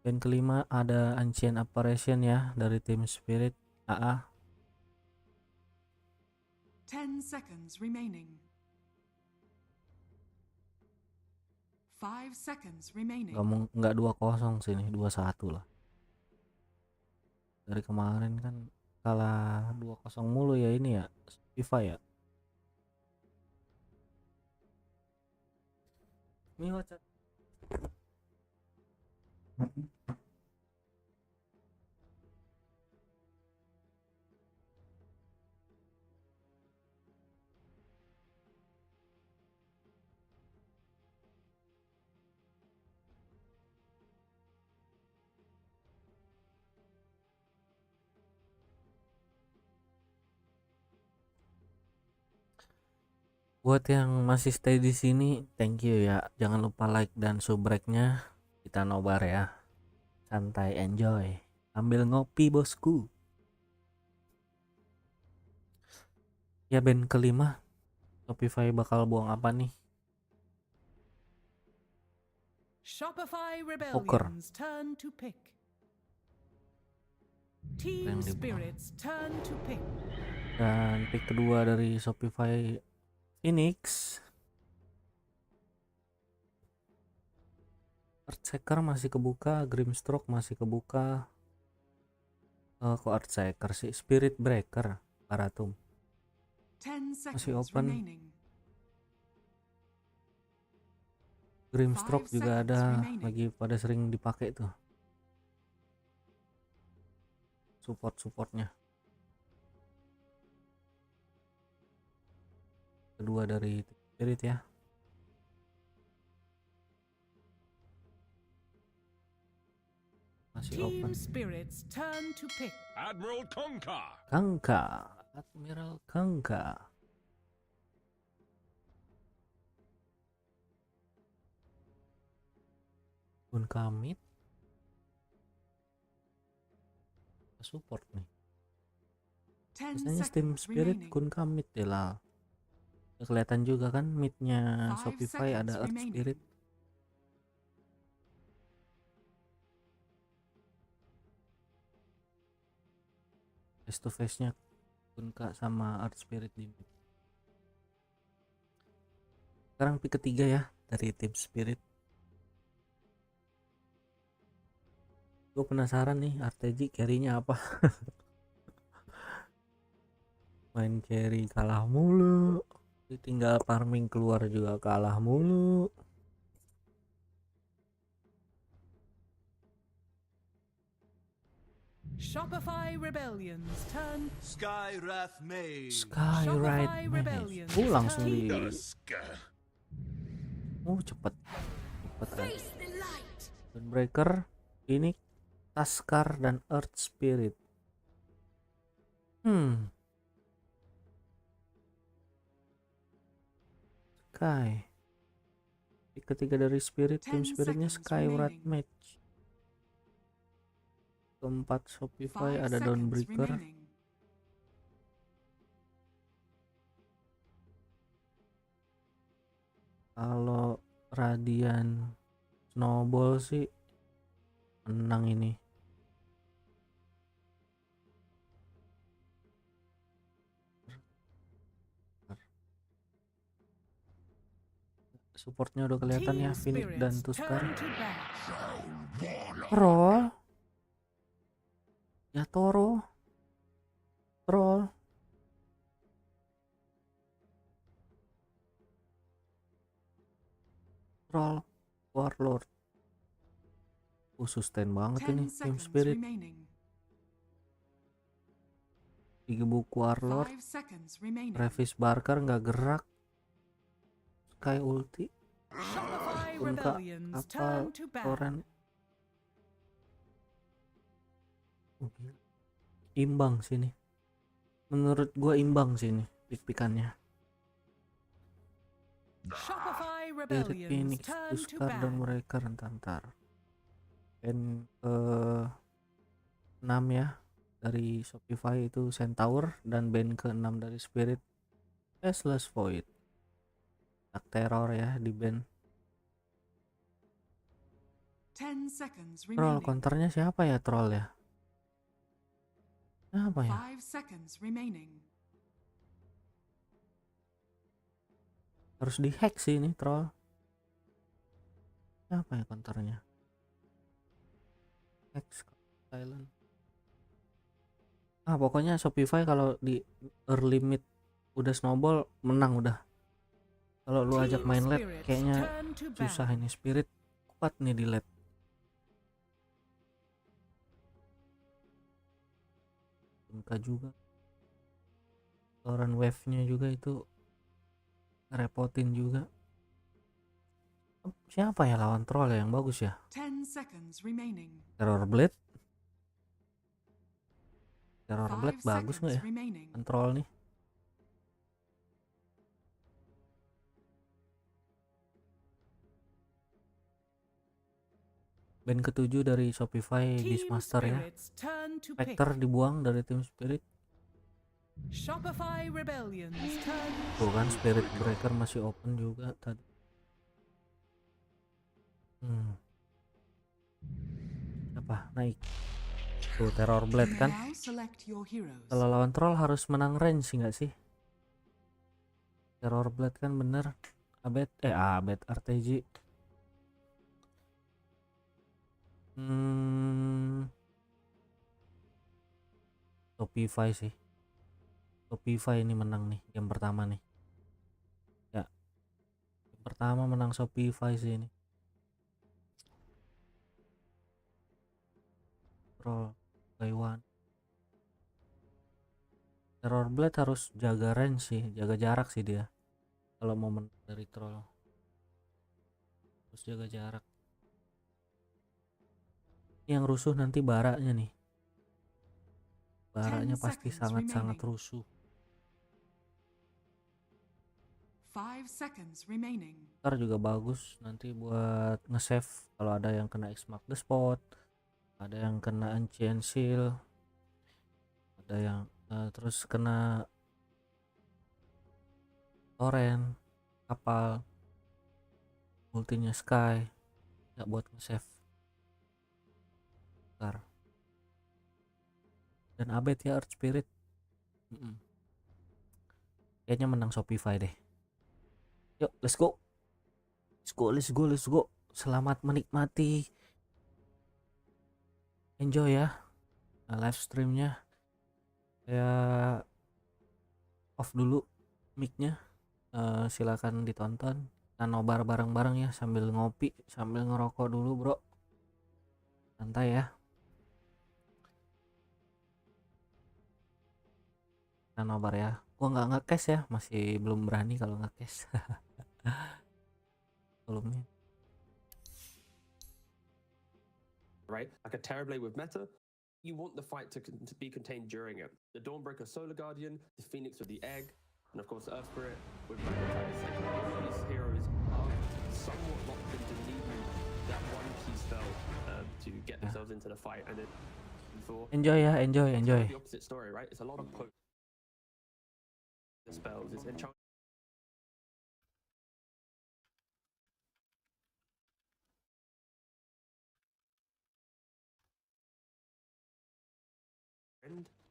Band kelima ada Ancient Apparition ya dari tim Spirit AA. 10 seconds remaining. 5 seconds remaining. Nggak 2-0 sini, 2-1 lah. Dari kemarin kan kalah 2-0 mulu ya ini ya, Shopify ya. Ini WhatsApp. Buat yang masih stay di sini, thank you ya. Jangan lupa like dan subrek-nya. Kita nobar ya. Santai, enjoy. Ambil ngopi bosku. Ya band kelima, Shopify bakal buang apa nih? Shopify Poker. Rebellions turn to pick. Yang Team dibuang. Spirits turn to pick. Dan pick kedua dari Shopify Phoenix. Earthshaker masih kebuka, Grimstroke masih kebuka. Kok Earthshaker sih? Spirit Breaker, Paratum 10 masih seconds open. remaining. Grimstroke 5 juga seconds ada, remaining. lagi pada sering dipakai tuh. Supportnya. Kedua dari Spirit ya. Masih Team open. Spirits turn to pick. Admiral Konka. Admiral Kangka. Pun kamit. Support nih. 10 Biasanya Steam seconds Spirit remaining. kun kamit ya lah. Kelihatan juga kan midnya 5 Shopify seconds ada Earth remaining. Spirit. Face to face nya Kunka sama Earth Spirit di mid. Sekarang pick ketiga ya dari Team Spirit. Gue penasaran nih RTG carry-nya apa. Main carry kalah mulu, tinggal farming keluar juga kalah mulu. Shopify Rebellions turn. Skywrath Mage. Skyride Rebellion. langsung di Dusk. cepet aja. Breaker, Phoenix, Taskar dan Earth Spirit. Sky. Ketiga dari Spirit, tim 10 Spiritnya seconds Skyward remaining. Match. Keempat Shopify 5 ada seconds Dawnbreaker. remaining. Kalau Radian Snowball sih menang ini. Supportnya udah kelihatan ya, Phoenix dan Tuskar. Roll. Ya Toro. Troll. Troll. Warlord. Sustain banget 10 ini Team seconds Spirit. remaining. Digebuk Warlord. 5 seconds remaining. Travis Barker nggak gerak. Sky ulti. Shopify Unka Rebellion's apa turn to ban. Toren. Imbang sini. Menurut gua imbang sini pick-pickannya. Shopify Spirit Rebellion's Phoenix, turn to Tuskar dan ban. mereka rentar. Dan 6 ya dari Shopify itu Centaur, dan band ke-6 dari Spirit Faceless Void. Tak teror ya di band. 10 seconds Troll remaining. counternya siapa ya, troll ya? Apa ya? 5 seconds remaining. Harus dihack sih ini troll. Apa ya counternya? Hex silent. Pokoknya Shopify kalau di early mid udah snowball menang udah. Kalau lu ajak main late kayaknya susah ini. Spirit kuat nih di late. Enggak juga. Toren wave-nya juga itu ngerepotin juga. Siapa ya lawan troll yang bagus ya? 10 seconds remaining. Terror Blade. Terror 5 Blade bagus nggak ya? remaining. Control nih. Band ke-7 dari Shopify Beastmaster ya. Spectre dibuang dari tim Spirit. Shopify Rebellion's turn. Tuh kan Spirit Breaker masih open juga tadi. Apa naik? Tuh Terror Blade kan. Now select your heroes. Kalau lawan troll harus menang range nggak sih? Terror Blade kan bener. Abet RTG. Shopify sih. Shopify ini menang nih game pertama nih. Ya. Game pertama menang Shopify sih ini. Troll Taiwan. Terror Blade harus jaga range sih, jaga jarak sih dia. Kalau mau menang dari troll. Harus jaga jarak. Yang rusuh nanti baraknya nih. Baraknya pasti sangat-sangat rusuh. 5 seconds remaining. Ntar juga bagus nanti buat nge-save kalau ada yang kena X-Mark the Spot, ada yang kena Ancient Seal, ada yang terus kena Toren, kapal, ultinya Sky, ya buat nge-save. Ntar. Dan abet ya Earth Spirit. Kayaknya menang Shopify deh. Yuk, let's go. Let's go. Selamat menikmati. Enjoy ya live streamnya. Saya off dulu mic-nya. Silakan ditonton. Kita nobar bareng-bareng ya sambil ngopi, sambil ngerokok dulu, bro. Santai ya. Kita nobar ya. Gua nggak nge-cash ya, masih belum berani kalau nge-cash. Volumenya. Right? I could terribly with meta. you want the fight to be contained during it. The Dawnbreaker Solar Guardian, the Phoenix with the Egg, and of course the Earth Spirit with Magnetize. All these heroes are somewhat locked into needing that one key spell to get themselves into the fight, and then Enjoy ya, enjoy. the opposite story, right? It's a lot of spells. It's enchant.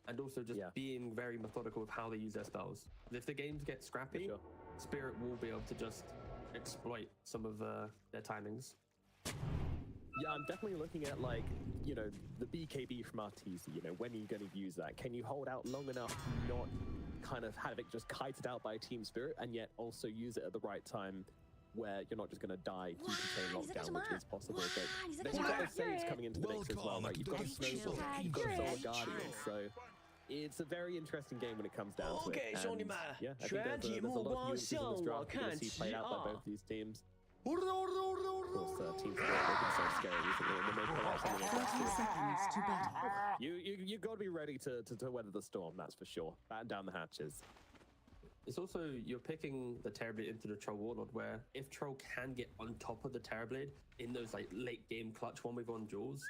And also just being very methodical with how they use their spells. If the games get scrappy, Spirit will be able to just exploit some of their timings. Yeah, I'm definitely looking at, like, you know, the BKB from RTZ. You know, when are you going to use that? Can you hold out long enough, not kind of have it just kited out by Team Spirit, and yet also use it at the right time where you're not just going to die due to chain lockdown, which is possible. But then you've got those saves coming into the mix as well, right? You've got a Snowball, you've got a Solar Guardian, so it's a very interesting game when it comes down to it. And, yeah, I think there's a lot of nuances in this draft that we'll see played out by both these teams. Of course, Team Spirit have been so scary recently, and then they pull out something like 30 seconds to battle. You've got to be ready to weather the storm, that's for sure. Batten down the hatches. It's also, you're picking the Terrorblade into the Troll Warlord, where if Troll can get on top of the Terrorblade in those like late game clutch 1v1 duels,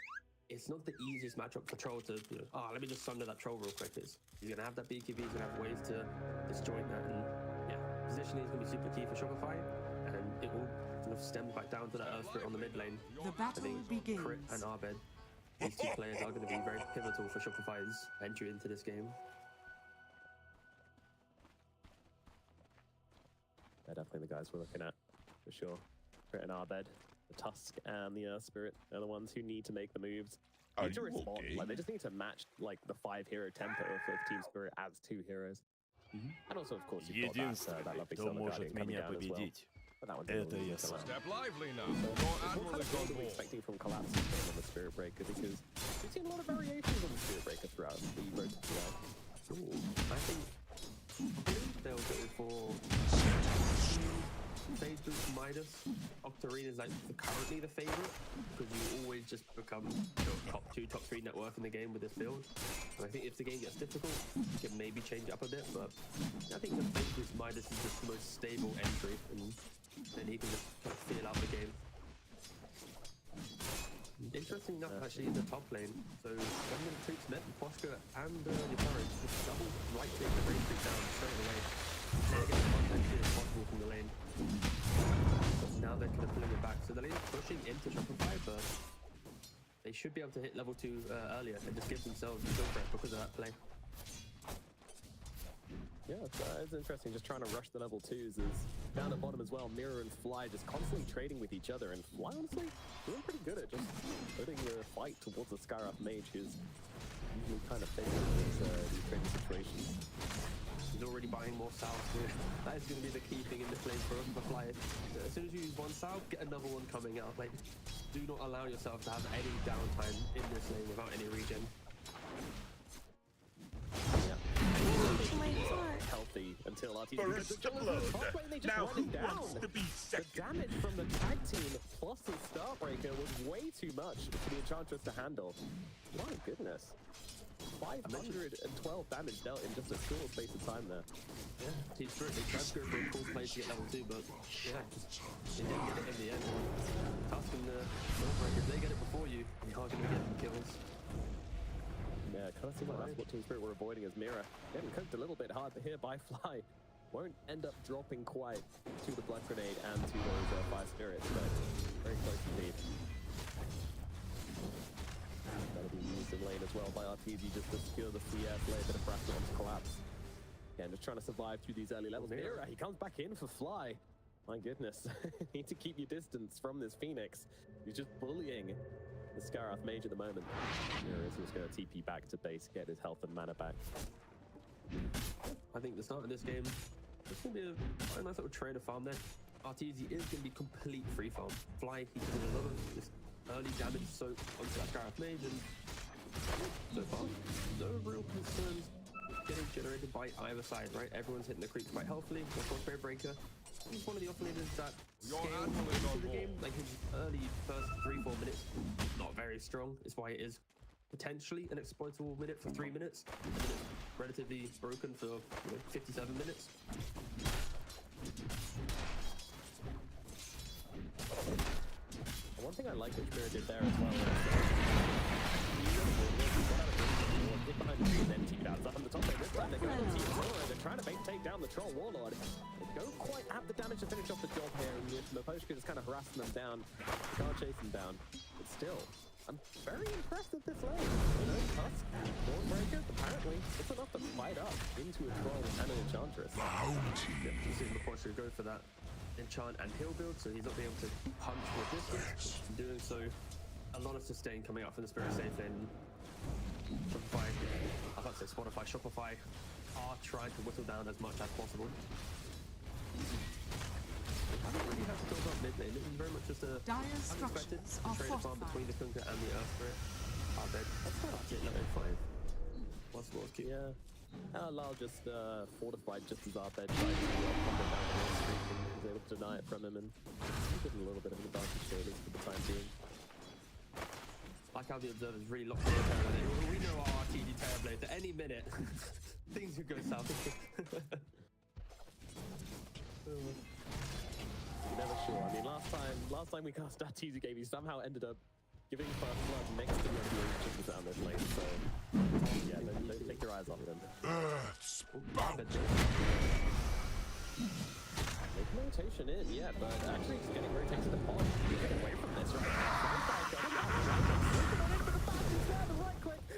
it's not the easiest matchup for Troll to, you know, let me just sunder that Troll real quick. He's going to have that BKB, he's going to have ways to disjoint that, and yeah, positioning is going to be super key for Shopify, and it will kind of stem back down to that Earth Spirit on the mid lane. The battle begins. Crit and Arbed, these two players are going to be very pivotal for Shopify's entry into this game. They're definitely the guys we're looking at, for sure. Crit and Arbed, the Tusk and the Earth Spirit are the ones who need to make the moves. Need to respond. Like, they just need to match like the 5-hero tempo of Team Spirit as 2 heroes. And also, of course, you've got that lovely Solar Guardian coming down as well. But that one's Step lively now. What kind of build are we expecting from Collapse on the Spirit Breaker? Because we've seen a lot of variations on the Spirit Breaker throughout the road to PI. I think they'll go for Phase Boost Midas. Octarine is like currently the favorite, because you always just become top 2, top 3 net worth in the game with this build. And I think if the game gets difficult, you can maybe change it up a bit, but I think the Phase Boost Midas is just the most stable entry, and then he can just kind of feel out the game. Interesting enough, actually, in the top lane. So, Gunman treats Met, Poshka, and Yukari just double right click the range creep down straight away. They're getting as much energy as possible from the lane. But now they're kind of pulling it back. So the lane is pushing into Shopify, but they should be able to hit level 2 earlier and just give themselves a kill threat because of that play. Yeah, it's interesting, just trying to rush the level 2s. Is down at bottom as well, Mirror and Fly just constantly trading with each other, and Fly, honestly, doing pretty good at just putting the fight towards the Skyrath Mage, who's usually kind of favored these trading situations. He's already buying more salve too. That is going to be the key thing in this lane for Fly. As soon as you use one salve, get another one coming out. Like, do not allow yourself to have any downtime in this lane without any regen. Healthy until RTZ gets the top lane, they just run him down. The damage from the tag team plus the Starbreaker was way too much for the Enchantress to handle. My goodness. 512 damage dealt in just a short space of time there. Yeah, Team Spirit, they tried to go for a cool play to get level 2, but yeah, they didn't get it in the end. Tusk and the Nobar, if they get it before you, you are going to get them kills. Yeah, kind of seemed like that's what Team Spirit were avoiding as Mirror. Getting cooked a little bit hard here by Fly. Won't end up dropping quite to the Blood Grenade and to those 5 Spirits, but very close indeed. That'll be used in lane as well by RTZ just to secure the CS, lay a bit of pressure onto Collapse. Again, just trying to survive through these early levels. Mirror, he comes back in for Fly. My goodness, need to keep your distance from this Phoenix. He's just bullying the Skyrath Mage at the moment. Mirror is just going to TP back to base, get his health and mana back. I think the start of this game, it's going to be a nice little trader farm there. RTZ is going to be complete free farm. Fly, he can do a lot of this early damage soak onto that Skyrath Mage, and so far, no real concerns getting generated by either side, right? Everyone's hitting the creeps quite healthily. Of course, Spirit Breaker, he's one of the offlaners that scales into the game. Like his early first 3-4 minutes, not very strong. It's why it is potentially an exploitable minute for 3 minutes, and then it's relatively broken for 57 minutes. One thing I like that Spirit did there as well is get behind the tree and then team out up on the top lane. This time they're going to team Zora. They're trying to take down the Troll Warlord. They don't quite have the damage to finish off the job here, and the Poshka is kind of harassing them down. They can't chase them down. But still, I'm very impressed with this lane. Tusk, Dawnbreaker, apparently it's enough to fight up into a Troll and an Enchantress. You see the Poshka go for that enchant and heal build, so he's not being able to punch more distance. In doing so, a lot of sustain coming out from the Spirit safe lane. Shopify, I can't say Spotify, Shopify are trying to whittle down as much as possible. I don't really have to talk about mid lane. This is very much just a unexpected trade farm between the Kunkka and the Earth Spirit. That's quite it, level 5. What's cute? Yeah. Lal just fortified just as Arbed tried to combo down the wall streak and was able to deny it from him, and he did a little bit of an advantage there, at least for the time being. Like how the observers really locked in Terrorblade. We know our RTD Terrorblade at any minute things could go south. You're never sure. I mean, last time we cast that teaser game, he somehow ended up giving first blood next to the other agents down this lane. So yeah, don't take your eyes off him. Making rotation in, yeah, but actually just getting rotated to pod. You get away from this, right?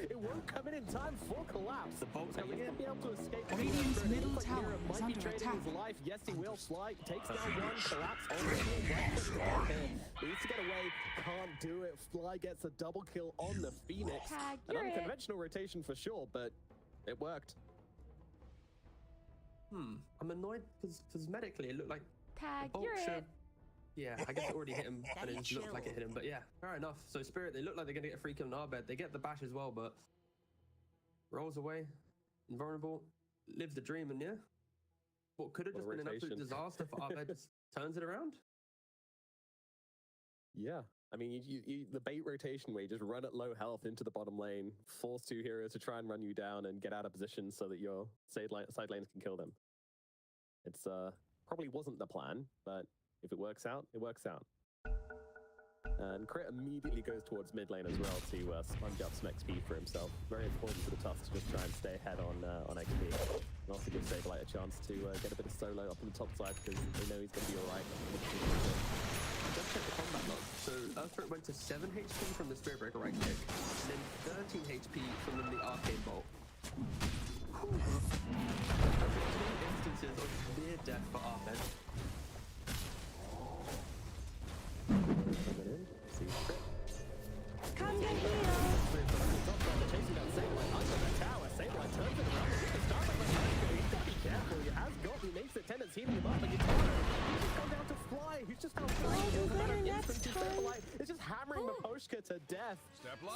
It won't come in time for collapse. The bolt's coming in. Be able to escape. Radiant's middle tower is might be under trading attack. his life. Yes, he will fly. Takes down one. Collapse on the field. Right. Needs to get away. Can't do it. Fly gets a double kill on the Phoenix. An unconventional rotation for sure, but it worked. I'm annoyed because medically it looked like Tag, the bolt you're should. it. Yeah, I guess it already hit him, and it just looked like it hit him. But yeah, fair enough. So Spirit, they look like they're gonna get a free kill on Arbed. They get the bash as well, but rolls away, invulnerable, lives the dream, and yeah, what could have just been an absolute disaster for Arbed just turns it around. Yeah, I mean, the bait rotation where you just run at low health into the bottom lane, force two heroes to try and run you down and get out of position so that your side lanes can kill them. It's probably wasn't the plan, but if it works out, it works out. And Crit immediately goes towards mid lane as well to sponge up some XP for himself. Very important for the Tusk to just try and stay ahead on XP. And also give Saberlight a chance to get a bit of solo up on the top side because they know he's going to be alright. Just check the combat log. So Earthbreak went to 7 HP from the Spirit Breaker right click, and then 13 HP from the Arcane Bolt. 3 instances of near death for Arbed. Come get healed. Chasing down Saberlight under the tower. Saberlight turns it around. He's got to be careful. He has got the makes the tenants healing him up, but he's just gone down to Fly. He's just found Fly. Saberlight is just hammering Maposhka to death.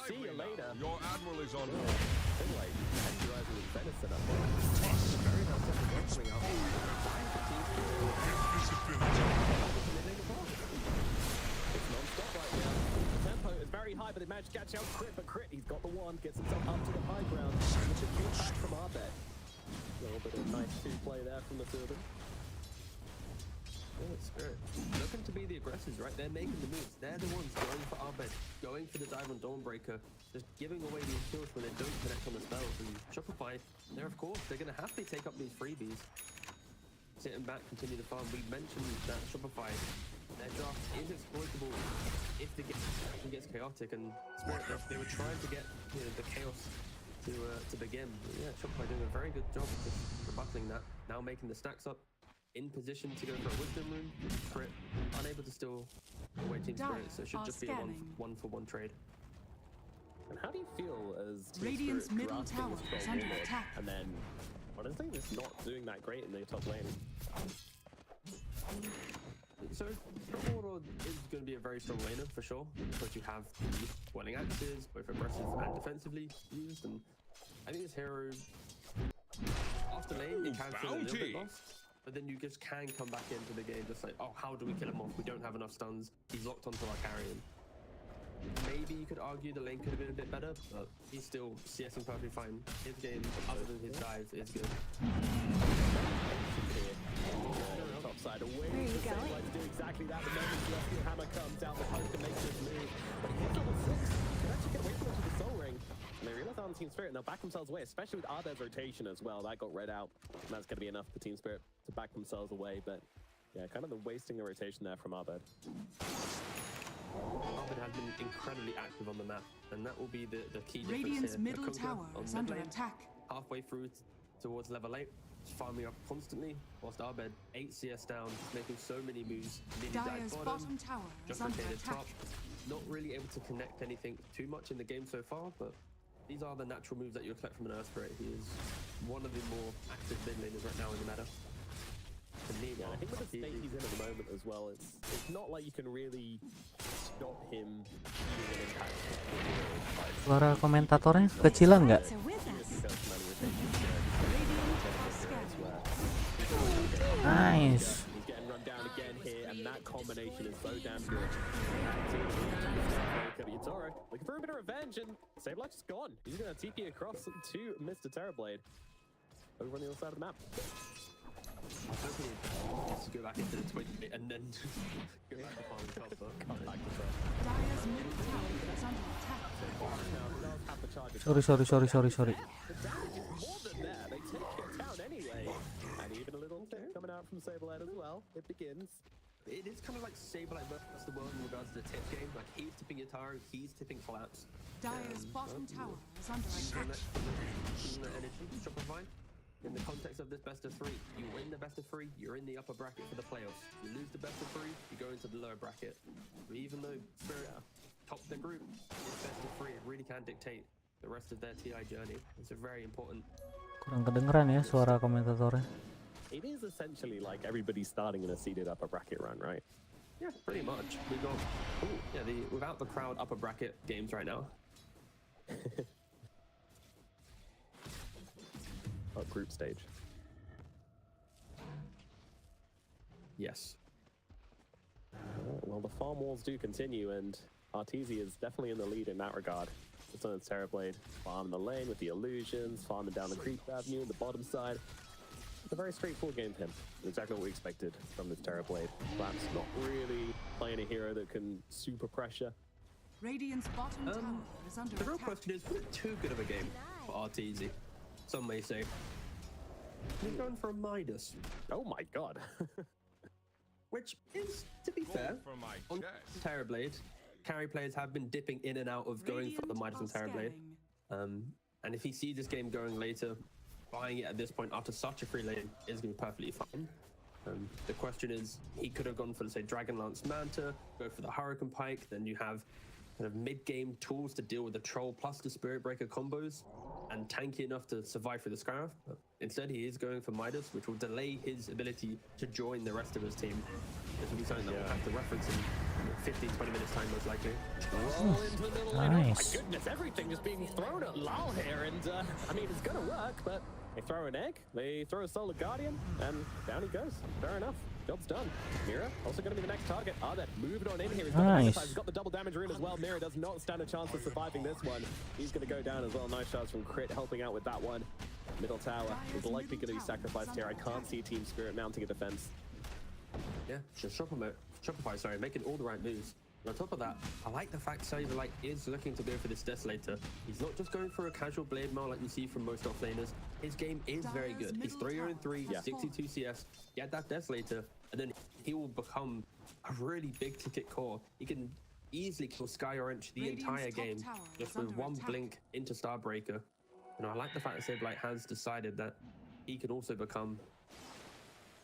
See you later. Your admiral is on. Saberlight AMD Ryzen with venison up there. Very nice coming up. It's non-stop right now. The tempo is very high, but they managed to catch out Crit, but Crit, he's got the wand, gets himself up to the high ground, which is good back from Arbed. A little bit of nice 2-play there from the two of them. Oh, Spirit. Looking to be the aggressors, right? They're making the moves. They're the ones going for Arbed, going for the dive on Dawnbreaker, just giving away these kills when they don't connect on the spells. And Shopify, they're of course, they're going to happily take up these freebies. Sitting back, continue the farm. We mentioned that Shopify, their draft is exploitable if the game actually gets chaotic, and Spirit, they were trying to get the chaos to begin. But yeah, Shopify doing a very good job of just rebutting that. Now making the stacks up, in position to go for a wisdom room. Crit unable to steal away Team Spirit, so it should just be a one-for-one trade. And how do you feel as Team Radiant's Spirit middle drafting tower this is Troll under Warlord, attack. and then honestly just not doing that great in the top lane? So Troll Warlord is going to be a very strong laner for sure, because you have the Welling Axes, both aggressive and defensively used, and I think this hero after lane, it can feel a little bit lost, but then you just can come back into the game just like, oh, how do we kill him off? We don't have enough stuns. He's locked onto our carrion. maybe you could argue the lane could have been a bit better, but he's still CSing perfectly fine. His game, other than his dive, is good. Top side away. Like to do exactly that. The moment the Rescue Hammer comes out, the Hunter makes his move. But he hits level 6. Can actually get away from it to the Soul Ring. And they realize on Team Spirit, and they'll back themselves away, especially with Arbed's rotation as well. That got read out. And that's going to be enough for Team Spirit to back themselves away. But yeah, kind of the wasting the rotation there from Arbed. Arbed has been incredibly active on the map, and that will be the key difference Radiant's here. middle tower is under attack. Halfway through towards level 8, farming up constantly, whilst Arbed 8 CS down, making so many moves. Dyer's bottom tower is just under rotated attack. top. Not really able to connect anything too much in the game so far, but these are the natural moves that you expect from an Earth Spirit. He is one of the more active mid laners right now in the meta. Yeah, I think with the state he's in at the moment as well, it's not like you can really stop him being an impact. Suara komentatornya kecilan nggak? Nice. He's getting run down again here, and that combination is so damn good. Yatoro looking for a bit of revenge, and Sableye is gone. He's going to TP across to Mr. Terrorblade over on the other side of the map. I was hoping to go back into the Twitch and then go back to farming top, but come back to top. Dyer's middle tower is under attack. Sorry. The damage is more than there. They take it down anyway. And even a little thing coming out from Sableye as well. It begins. It is kind of like Sableye versus the world in regards to the tip game. Like, he's tipping Yatoro, he's tipping collapse. Dyer's bottom tower is under attack. Energy, Shopify. In the context of this best of 3, you win the best of 3, you're in the upper bracket for the playoffs. You lose the best of 3, you go into the lower bracket. But even though Spirit topped the group, this best of 3 really can dictate the rest of their TI journey. It's a very important. Kurang kedengeran ya suara komentatornya. It is essentially like everybody starting in a seeded upper bracket run, right? Yeah, pretty much. We got without the crowd upper bracket games right now. Group stage. Yes. Well, the farm wars do continue, and Arteezy is definitely in the lead in that regard. It's on its Terrorblade, farming the lane with the illusions, farming down the creep avenue on the bottom side. It's a very straightforward game for him. Exactly what we expected from this Terrorblade. Perhaps not really playing a hero that can super pressure. Radiant's bottom tower is under attack. The real question is, was it too good of a game for Arteezy? Some may say. He's going for a Midas. Oh my god. Which is, to be fair, on Terrorblade, carry players have been dipping in and out of going for the Midas on Terrorblade. And if he sees this game going later, buying it at this point after such a free lane is going to be perfectly fine. The question is, he could have gone for, let's say, Dragonlance Manta, go for the Hurricane Pike, then you have kind of mid-game tools to deal with the Troll plus the Spirit Breaker combos, and tanky enough to survive through the Scarab. But instead, he is going for Midas, which will delay his ability to join the rest of his team. This will be something that we'll have to reference in 15-20 minutes time, most likely. Roll into the middle lane. Nice. Oh my goodness, everything is being thrown at Lal here, and I mean, it's gonna work, but they throw an egg, they throw a Solar Guardian, and down he goes. Fair enough. Job's done. Mira also going to be the next target. Arbed moving on in here. He's got, nice. He's got the double damage rune as well. Mira does not stand a chance of surviving this one. He's going to go down as well. Nice shots from Crit helping out with that one. Middle tower is likely going to be sacrificed here. I can't see Team Spirit mounting a defense. Yeah, just Shopify, sorry, making all the right moves. And on top of that, I like the fact Sableye is looking to go for this Desolator. He's not just going for a casual Blade Mail like you see from most offlaners. His game is very good. He's 3-0-3, 62 CS, get that Desolator, and then he will become a really big ticket core. He can easily kill Sky Orange the entire game just with one blink into Starbreaker. And I like the fact that Sableye has decided that he can also become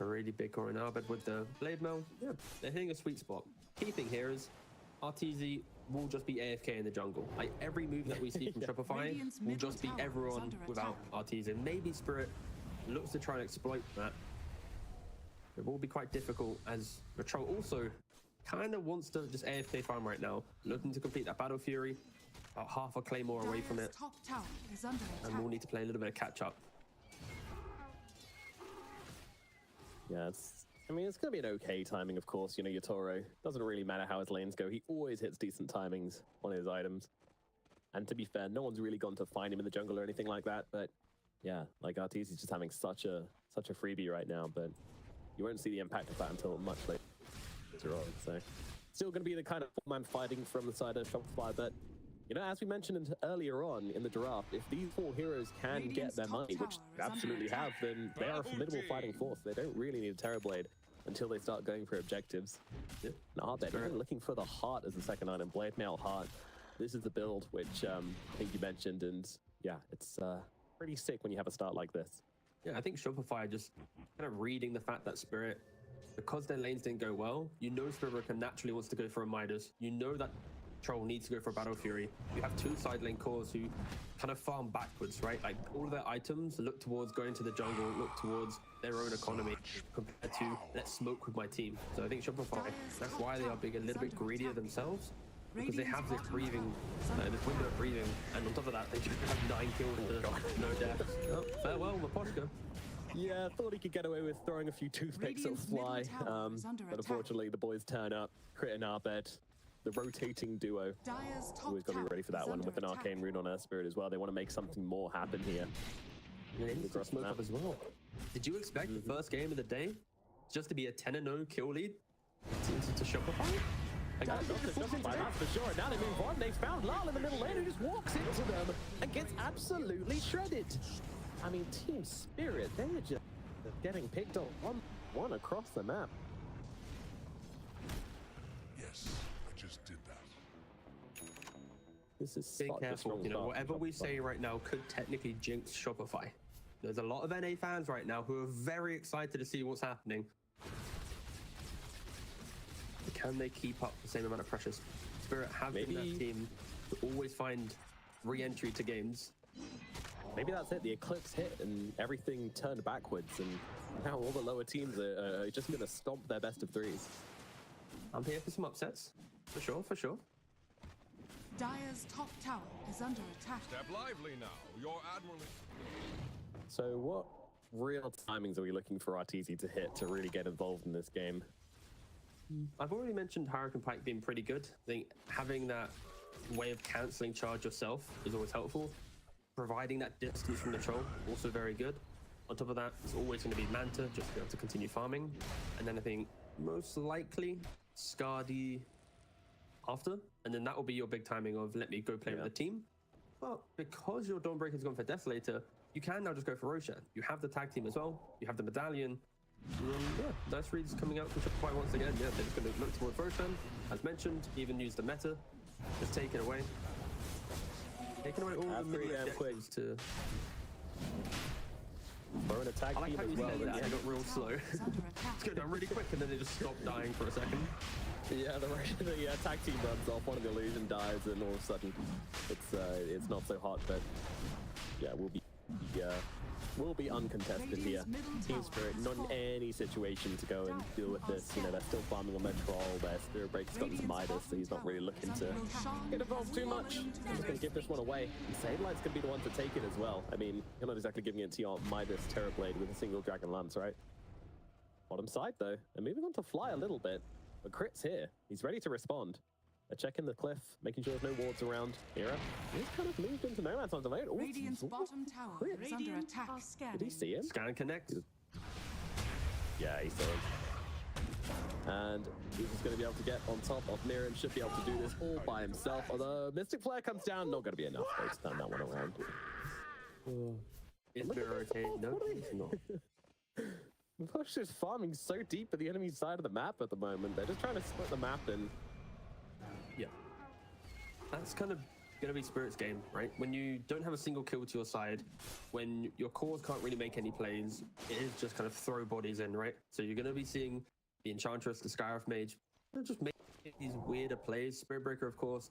a really big core in Arbed with the Blade Mail. Yeah, they're hitting a sweet spot. Key thing here is Arteezy will just be AFK in the jungle. Like, every move that we see from Shopify will just be everyone without Arteezy. Maybe Spirit looks to try and exploit that. It will be quite difficult, as the Troll also kind of wants to just AFK farm right now, looking to complete that Battle Fury, about half a Claymore away from it, top tower is under attack. and we'll need to play a little bit of catch up. Yeah, it's I mean, it's going to be an okay timing, of course. You know, your Toro doesn't really matter how his lanes go. He always hits decent timings on his items. And to be fair, no one's really gone to find him in the jungle or anything like that. But yeah, like RT's just having such a freebie right now. But you won't see the impact of that until much later on. So still going to be the kind of four-man fighting from the side of Shopify. But you know, as we mentioned earlier on in the draft, if these four heroes can get their money, which they absolutely have, then they are a formidable fighting force. They don't really need a Terrorblade until they start going for objectives. And Arbed, even looking for the heart as the second item, Blade Mail Heart. This is the build which I think you mentioned, and yeah, it's pretty sick when you have a start like this. Yeah, I think Shopify just kind of reading the fact that Spirit, because their lanes didn't go well, you know Spirit naturally wants to go for a Midas. You know that Troll needs to go for a Battle Fury. You have two side lane cores who kind of farm backwards, right? Like all of their items look towards going to the jungle, look towards their own economy compared to let's smoke with my team. So I think Shopify, that's why they are being a little bit greedier themselves, because they have this breathing, this window of breathing, and on top of that, they just have 9 kills and no deaths. Oh, farewell, Maposhka. Yeah, thought he could get away with throwing a few toothpicks at Fly, but unfortunately the boys turn up, crit an Arbed. The rotating duo. Always got to be ready for that one with an arcane rune on Earth Spirit as well. They want to make something more happen here. Yeah, smoke up as well. Did you expect the first game of the day just to be a 10-0 kill lead to Shopify? Like, that's for sure. Now they move on. They found Lal in the middle lane who just walks into them and gets absolutely shredded. I mean, Team Spirit, they're just getting picked on one across the map. Just did that. This is be careful. You know, whatever we say right now could technically jinx Shopify. There's a lot of NA fans right now who are very excited to see what's happening. Can they keep up the same amount of pressure? Spirit have been that team to always find re-entry to games. Maybe that's it. The Eclipse hit and everything turned backwards, and now all the lower teams are just going to stomp their best of threes. I'm here for some upsets. For sure, for sure. Dire's top tower is under attack. Step lively now. Your admiral. So what real timings are we looking for RTZ to hit to really get involved in this game? I've already mentioned Hurricane Pike being pretty good. I think having that way of cancelling charge yourself is always helpful. Providing that distance from the troll, also very good. On top of that, it's always going to be Manta, just to be able to continue farming. And then I think most likely Skadi after, and then that will be your big timing of let me go play with the team. But because your Dawnbreaker's gone for Desolator, you can now just go for Roshan. You have the tag team as well, you have the medallion. Yeah, nice reads coming out from Shopify once again. Yeah, they're just going to look towards Roshan. As mentioned, even use the meta, just take it away. Taking away all the middle objectives to... Throw an attack I like how you well, said that, it got real slow. It's going down really quick and then it just stopped dying for a second. Yeah, the tag team runs off, one of the illusion dies, and all of a sudden it's not so hot, but yeah, we'll be uncontested here. Team Spirit not in any situation to go and deal with this. You know, they're still farming on their troll, their Spirit Breaker's got this Midas, so he's not really looking to get involved too much. I'm just going to give this one away. And Sadelight's going to be the one to take it as well. I mean, you're not exactly giving it to your Midas Terrorblade with a single Dragon Lance, right? Bottom side, though. They're moving on to Fly a little bit. But Crit's here. He's ready to respond. They're checking the cliff, making sure there's no wards around. Mira, he's kind of moved into no man's on the lane. Radiant's bottom tower is under attack. Did he see him? Scan connect. Yeah, he saw him. And he's just going to be able to get on top of Mira and should be able to do this all by himself. Although Mystic Flare comes down, not going to be enough though, to turn that one around. Is Mira okay? No, he's not. Push is farming so deep at the enemy side of the map at the moment. They're just trying to split the map and... Yeah. That's kind of going to be Spirit's game, right? When you don't have a single kill to your side, when your cores can't really make any plays, it is just kind of throw bodies in, right? So you're going to be seeing the Enchantress, the Skyriff Mage, just make these weirder plays. Spirit Breaker, of course,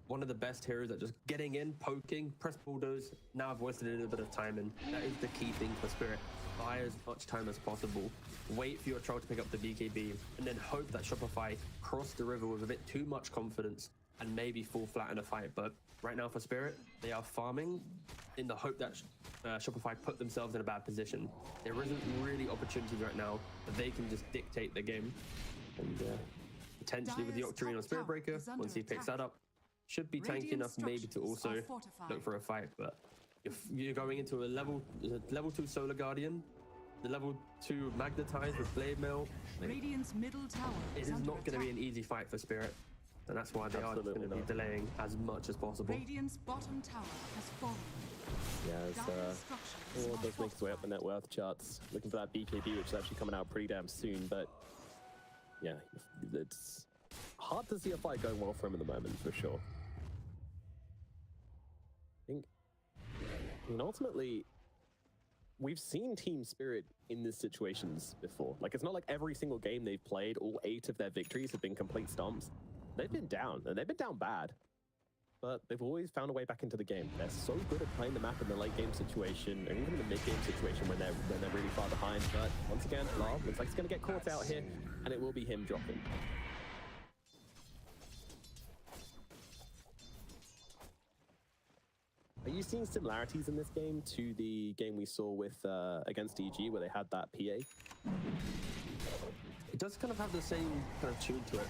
one of the best heroes at just getting in, poking, press bulldoze. Now I've wasted a little bit of time, and that is the key thing for Spirit. Buy as much time as possible. Wait for your troll to pick up the VKB, and then hope that Shopify cross the river with a bit too much confidence and maybe fall flat in a fight. But right now for Spirit, they are farming in the hope that Shopify put themselves in a bad position. There isn't really opportunities right now that they can just dictate the game. And potentially with the Octarine on Spirit Breaker, once he picks that up, should be tanky enough maybe to also look for a fight. But if you're going into a level 2 Solar Guardian, the level 2 Magnetize with Blade Mail, Radiant's middle tower it is not going to be an easy fight for Spirit. And that's why they are just going to be delaying as much as possible. Radiant's bottom tower has fallen. Yeah, Thor does make his way up the net worth charts, looking for that BKB, which is actually coming out pretty damn soon. But yeah, it's hard to see a fight going well for him at the moment, for sure. I mean, ultimately, we've seen Team Spirit in these situations before. Like, it's not like every single game they've played, all 8 of their victories have been complete stomps. They've been down, and they've been down bad. But they've always found a way back into the game. They're so good at playing the map in the late game situation, and even in the mid game situation when they're really far behind. But once again, Love looks like he's going to get caught out here, and it will be him dropping. Are you seeing similarities in this game to the game we saw with against EG, where they had that PA? It does kind of have the same kind of tune to it.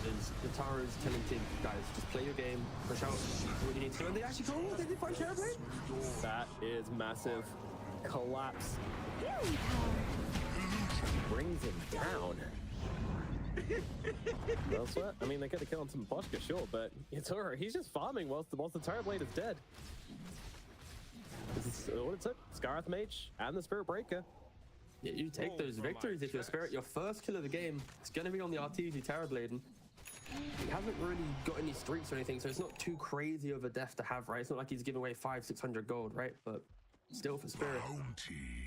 Is Tara is telling team, guys, just play your game, push out what you need to do, and they actually go, oh, they did find Terrorblade? That is massive. Collapse. Brings him down. Well, sweat. I mean, they get a kill on some Boschka, sure, but Yatora, he's just farming whilst the Terrorblade is dead. This is what it took. Scarith Mage and the Spirit Breaker. Yeah, you take those victories if you're Spirit. Your first kill of the game, it's going to be on the RTZ Terrorblade. And he hasn't really got any streaks or anything, so it's not too crazy of a death to have, right? It's not like he's giving away 500-600 gold, right? But still, for Spirit,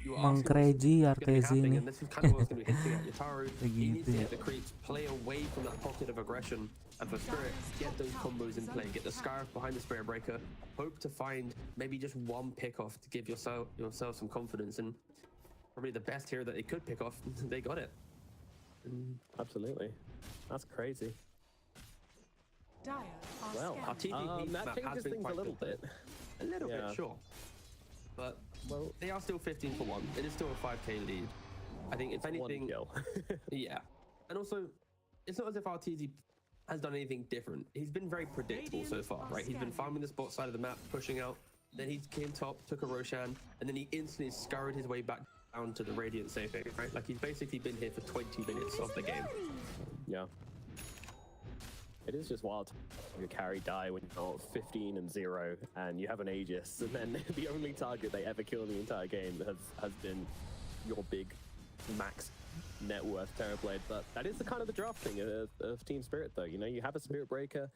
you are asking Mengcrazy what's gonna be RTZ happening, ini. and this is kind of what's going to be hinting at Yataru. He needs to get the creeps, play away from that pocket of aggression, and for Spirit, get those combos in play, get the Scarf behind the Spirit Breaker, hope to find maybe just one pick off to give yourself some confidence, and probably the best hero that they could pick off, they got it. Absolutely. That's crazy. Well, our TV that changes things a little bit. A little bit, sure. But they are still 15 for 1. It is still a 5k lead. I think if anything, yeah. And also, it's not as if RTZ has done anything different. He's been very predictable so far, right? He's been farming the spot side of the map, pushing out. Then he came top, took a Roshan, and then he instantly scurried his way back down to the Radiant safing, right? Like, he's basically been here for 20 minutes of the game. Yeah. It is just wild. You carry die when you're 15-0 and you have an Aegis, and then the only target they ever kill in the entire game has been your big max net worth Terrorblade. But that is the kind of the draft thing of Team Spirit, though. You know, you have a Spirit Breaker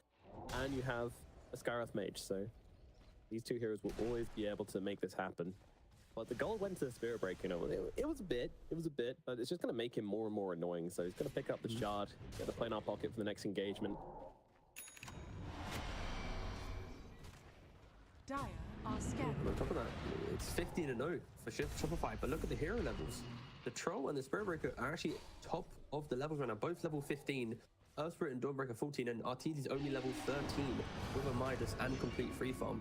and you have a Scarith Mage, so these two heroes will always be able to make this happen. But the gold went to the Spirit Breaker, you know, it was a bit, but it's just going to make him more and more annoying. So he's going to pick up the shard, get the planar pocket for the next engagement. Dire are scared. On top of that, it's 15-0 for Shopify, but look at the hero levels. The Troll and the Spirit Breaker are actually top of the levels right now, both level 15. Earth Spirit and Dawnbreaker 14, and RTZ is only level 13 with a Midas and complete free farm.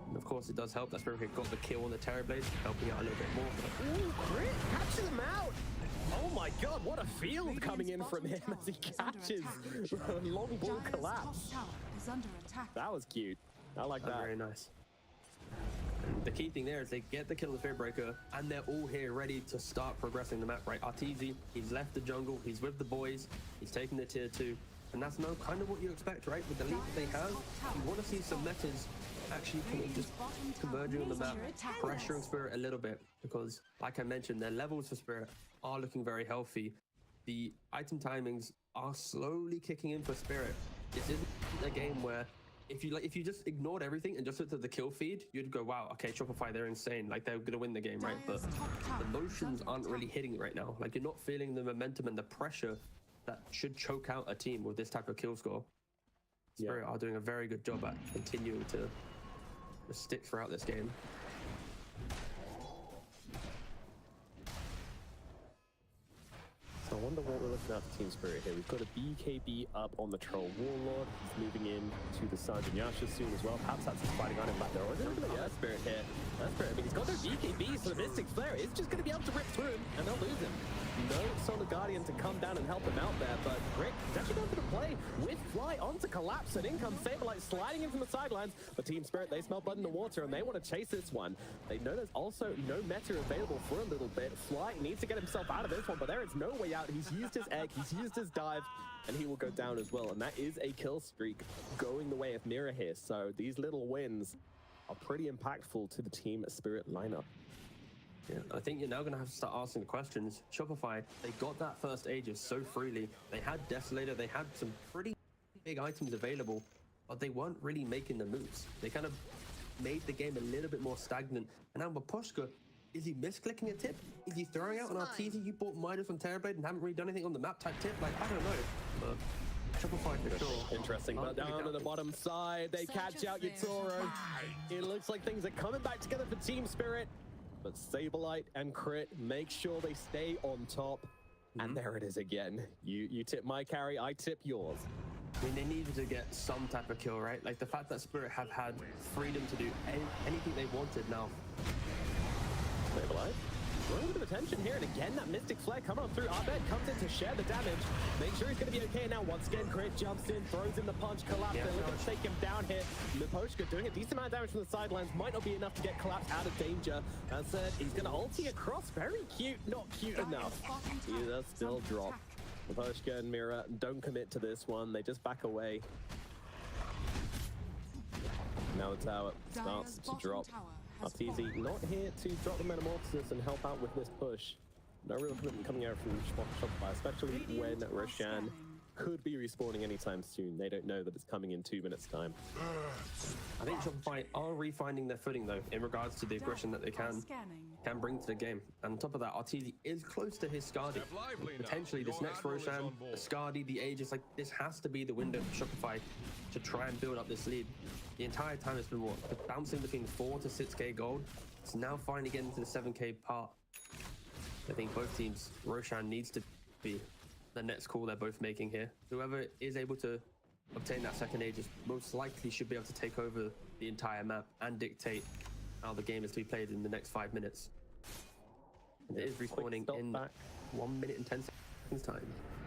And of course, it does help that Spirit Breaker got the kill on the Terrorblade, helping out a little bit more. Ooh, crit! Catches him out! Oh my god, what a field coming in from him as he catches a long ball collapse. That was cute. I like that. Very nice. And the key thing there is they get the kill on the Spirit Breaker, and they're all here ready to start progressing the map, right? RTZ, he's left the jungle, he's with the boys, he's taking the tier 2, and that's kind of what you expect, right? With the lead that they have, you want to see some metas actually kind of just converging on the map, pressuring Spirit a little bit, because like I mentioned, their levels for Spirit are looking very healthy. The item timings are slowly kicking in for Spirit. This isn't a game where if you just ignored everything and just looked at the kill feed, you'd go, wow, okay, Shopify, they're insane. Like, they're going to win the game, right? But the motions aren't really hitting right now. Like, you're not feeling the momentum and the pressure that should choke out a team with this type of kill score. Spirit are doing a very good job at continuing to stick throughout this game. I wonder what we're looking at for Team Spirit here. We've got a BKB up on the Troll Warlord. He's moving in to the Santuy soon as well. Perhaps that's his fighting item back there. Or is it going to be Spirit here? Spirit, I mean, he's got no BKB, so the Mystic Flare is just going to be able to rip through him, and they'll lose him. No Solar Guardian to come down and help him out there, but Rick is actually going for the play with Fly onto Collapse, and in comes Saberlight sliding in from the sidelines. But Team Spirit, they smell blood in the water, and they want to chase this one. They know there's also no meta available for a little bit. Fly needs to get himself out of this one, but there is no way out. He's used his egg, he's used his dive, and he will go down as well. And that is a kill streak going the way of Mira here. So these little wins are pretty impactful to the Team Spirit lineup. Yeah, I think you're now going to have to start asking the questions. Shopify, they got that first Aegis so freely. They had Desolator, they had some pretty big items available, but they weren't really making the moves. They kind of made the game a little bit more stagnant. And now Mapushka, is he misclicking a tip? Is he throwing out an Arteezy? You bought Midas on Terrorblade and haven't really done anything on the map type tip? Like, I don't know. But Shopify for sure. Interesting, but down to the bottom side, they catch out Yatoro. It looks like things are coming back together for Team Spirit. But Saberlight and Crit make sure they stay on top. And there it is again. You tip my carry, I tip yours. I mean, they needed to get some type of kill, right? Like the fact that Spirit have had freedom to do anything they wanted now. Saberlight. Drawing a bit of attention here, and again, that Mystic Flare coming on through. Abed comes in to share the damage. Make sure he's going to be okay now. Once again, Crit jumps in, throws in the punch, Collapse. They're looking to take him down here. Mapushka doing a decent amount of damage from the sidelines. Might not be enough to get Collapse out of danger. As said, he's going to ulti across. Very cute, not cute enough. He does still drop. Mapushka and Mira don't commit to this one. They just back away. Now the tower starts to drop. Arteezy not here to drop the Metamorphosis and help out with this push. No real commitment coming out from Shopify, especially when Roshan could be respawning anytime soon. They don't know that it's coming in 2 minutes time. I think Shopify are refinding their footing though in regards to the aggression that they can bring to the game. And on top of that, Arteezy is close to his Skadi. Potentially this next Roshan, the Skadi, the Aegis, like this has to be the window for Shopify to try and build up this lead. The entire time it's been bouncing between 4 to 6k gold. It's now finally getting into the 7k part. I think both teams, Roshan needs to be the next call they're both making here. Whoever is able to obtain that second Aegis most likely should be able to take over the entire map and dictate how the game is to be played in the next 5 minutes. And it is respawning in 1 minute and 10 seconds time.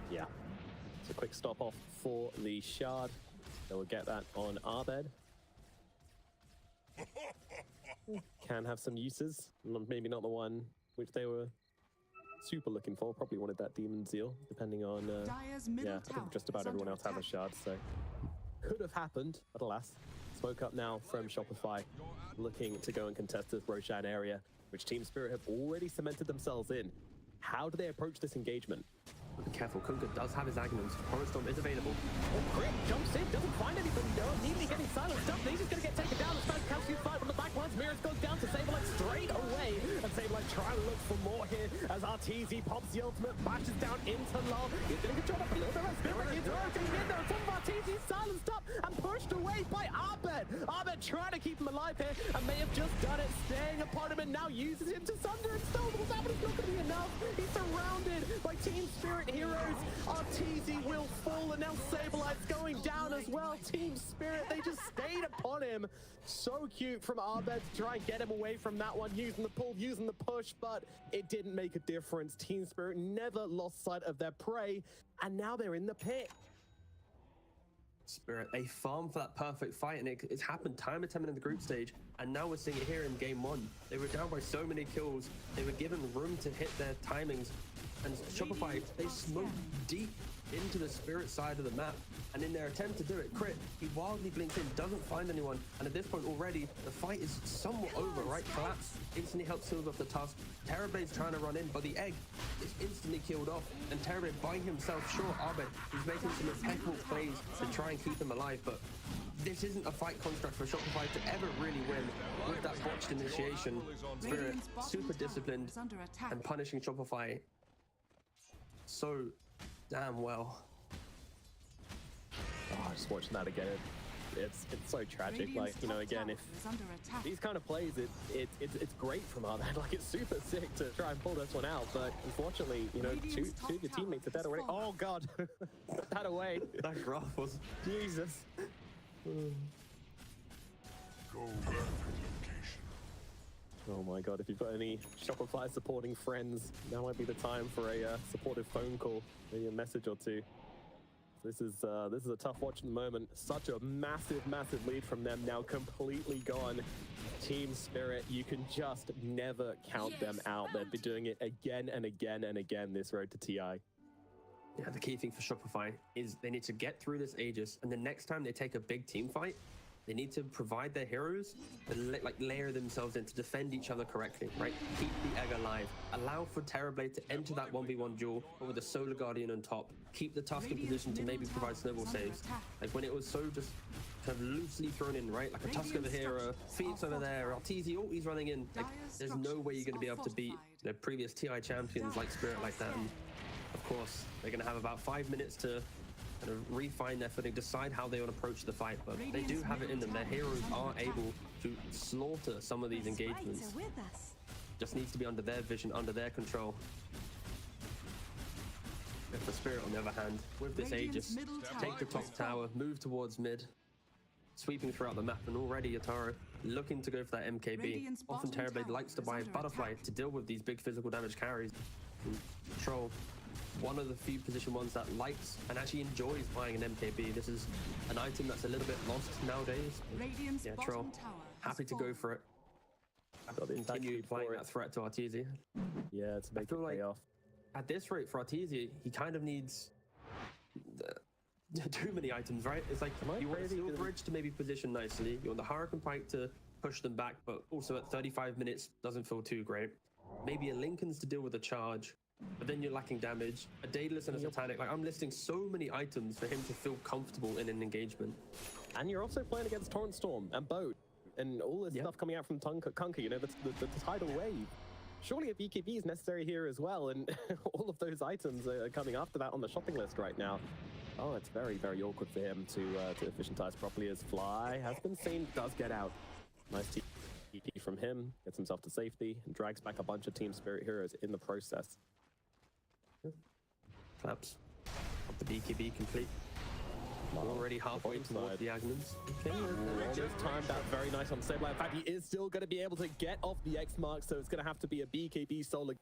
Yeah, it's a quick stop off for the Shard. They will get that on Abed. Can have some uses, maybe not the one which they were super looking for. Probably wanted that Demon Zeal, depending on yeah, I think just about everyone else has a Shard, so could have happened, but alas. Smoke up now from Shopify, looking to go and contest this Roshan area, which Team Spirit have already cemented themselves in. How do they approach this engagement? Be careful, Kunka does have his Agnums. Horrorstorm is available. Oh, Crit jumps in, doesn't find anybody though. Immediately getting silenced up. He's just going to get taken down. The Spanish counter fight from the back lines. Mirrors goes down to Saberlight straight away. And Saberlight trying to look for more here as Arteezy pops the ultimate, bashes down into Lull. He's doing a job up a little bit of Spirit. He's rotating in there. Some of Arteezy silenced up and pushed away by Abed. Abed trying to keep him alive here and may have just done it, staying upon him and now uses him to sunder and stone. But it's not going to be enough. He's surrounded by Team Spirit heroes. Arteezy will fall and now Saberlight's going down as well. Team Spirit, they just stayed upon him. So cute from Abed to try and get him away from that one, using the pull, using the push, but it didn't make a difference. Team Spirit never lost sight of their prey, and now they're in the pit. Spirit, they farmed for that perfect fight, and it's happened time and time in the group stage, and now we're seeing it here in game 1. They were down by so many kills, they were given room to hit their timings, and Shopify, they smoked deep into the Spirit side of the map, and in their attempt to do it, Crit, he wildly blinks in, doesn't find anyone, and at this point already, the fight is somewhat over, right? Collapse instantly helps Silver off the tusk. Terrorblade's trying to run in, but the egg is instantly killed off, and Terrorblade by himself, sure, Abed, he's making some impeccable plays to try and keep him alive, but this isn't a fight construct for Shopify to ever really win with that botched initiation. Spirit, super disciplined, and punishing Shopify so damn well. Oh, just watching that again. it's so tragic. Like, you know, again, if these kind of plays, it's great from our end. Like, it's super sick to try and pull this one out, but unfortunately, you know, two of your teammates are dead already. Oh god, put that away. That graph was Jesus. Oh my god, if you've got any Shopify supporting friends, now might be the time for a supportive phone call, maybe a message or two. This is a tough watch at the moment. Such a massive lead from them, now completely gone. Team Spirit, you can just never count them out. They'll be doing it again and again and again this road to TI. Yeah, the key thing for Shopify is they need to get through this Aegis, and the next time they take a big team fight, they need to provide their heroes and like layer themselves in to defend each other correctly, right? Keep the egg alive. Allow for Terrorblade to enter that 1v1 duel, but with a Solar Guardian on top. Keep the Tusk in position to maybe provide snowball saves. Like when it was so just kind of loosely thrown in, right? Like a Tusk over here, a Phoenix over there, Arteezy, oh, he's running in. Like, there's no way you're going to be able to beat the previous TI champions like Spirit like that. And of course, they're going to have about 5 minutes to kind of refine their footing, decide how they want to approach the fight, but they do have it in them. Their heroes are able to slaughter some of these engagements. Just needs to be under their vision, under their control. And for Spirit, on the other hand, with this Aegis, take the top tower, move towards mid, sweeping throughout the map, and already Yatara looking to go for that MKB. Often Terrorblade likes to buy Butterfly to deal with these big physical damage carries. Control, one of the few position ones that likes and actually enjoys buying an MKB. This is an item that's a little bit lost nowadays. Yeah, Troll, happy to go for it. Continue playing that threat to Arteezy. Yeah, it's making it pay off. At this rate for Arteezy, he kind of needs too many items, right? It's like you want a Steel Bridge to maybe position nicely. You want the Hurricane Pike to push them back, but also at 35 minutes doesn't feel too great. Maybe a Lincoln's to deal with a charge, but then you're lacking damage. A Daedalus and a Satanic. Like, I'm listing so many items for him to feel comfortable in an engagement. And you're also playing against Torrent Storm and Boat and all this stuff coming out from Kunkka, you know, the tidal wave. Surely a BKB is necessary here as well, and all of those items are coming after that on the shopping list right now. Oh, it's very awkward for him to efficientize properly as Fly has been seen, does get out. Nice TP from him, gets himself to safety, and drags back a bunch of Team Spirit heroes in the process. Claps. The BKB complete. Already halfway towards the Agnons. Okay, almost timed that very nice on Sableye. In fact, he is still going to be able to get off the X mark, so it's going to have to be a BKB Solar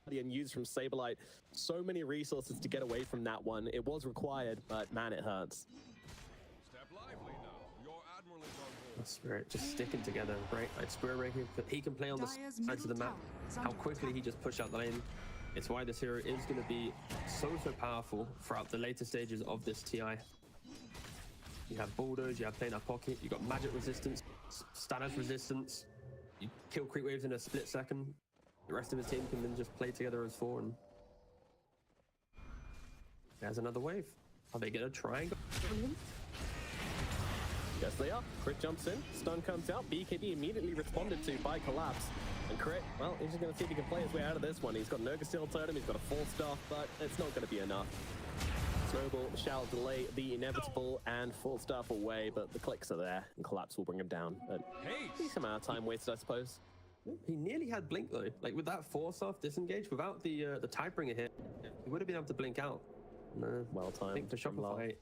Guardian used from Sableye. So many resources to get away from that one. It was required, but man, it hurts. Step lively now. Your admiral is on board. Spirit just sticking together, right? Like Spirit, he can play on the sides of the map. How quickly he just push out the lane. It's why this hero is going to be so powerful throughout the later stages of this TI. You have Bulldoze, you have Planar Pocket, you got magic resistance, status resistance. You kill creep waves in a split second. The rest of his team can then just play together as four. And there's another wave. Are they going to try and go for him? Yes, they are. Crit jumps in, stun comes out. BKB immediately responded to by Collapse. And Crit, well, he's just going to see if he can play his way out of this one. He's got an Urgasteel Totem, he's got a full staff, but it's not going to be enough. Snowball shall delay the inevitable and full staff away, but the clicks are there, and Collapse will bring him down. But decent amount of time wasted, I suppose. He nearly had Blink though. Like with that force off disengage, without the Tidebringer hit, he would have been able to blink out. No, well timed. I think for Shopify,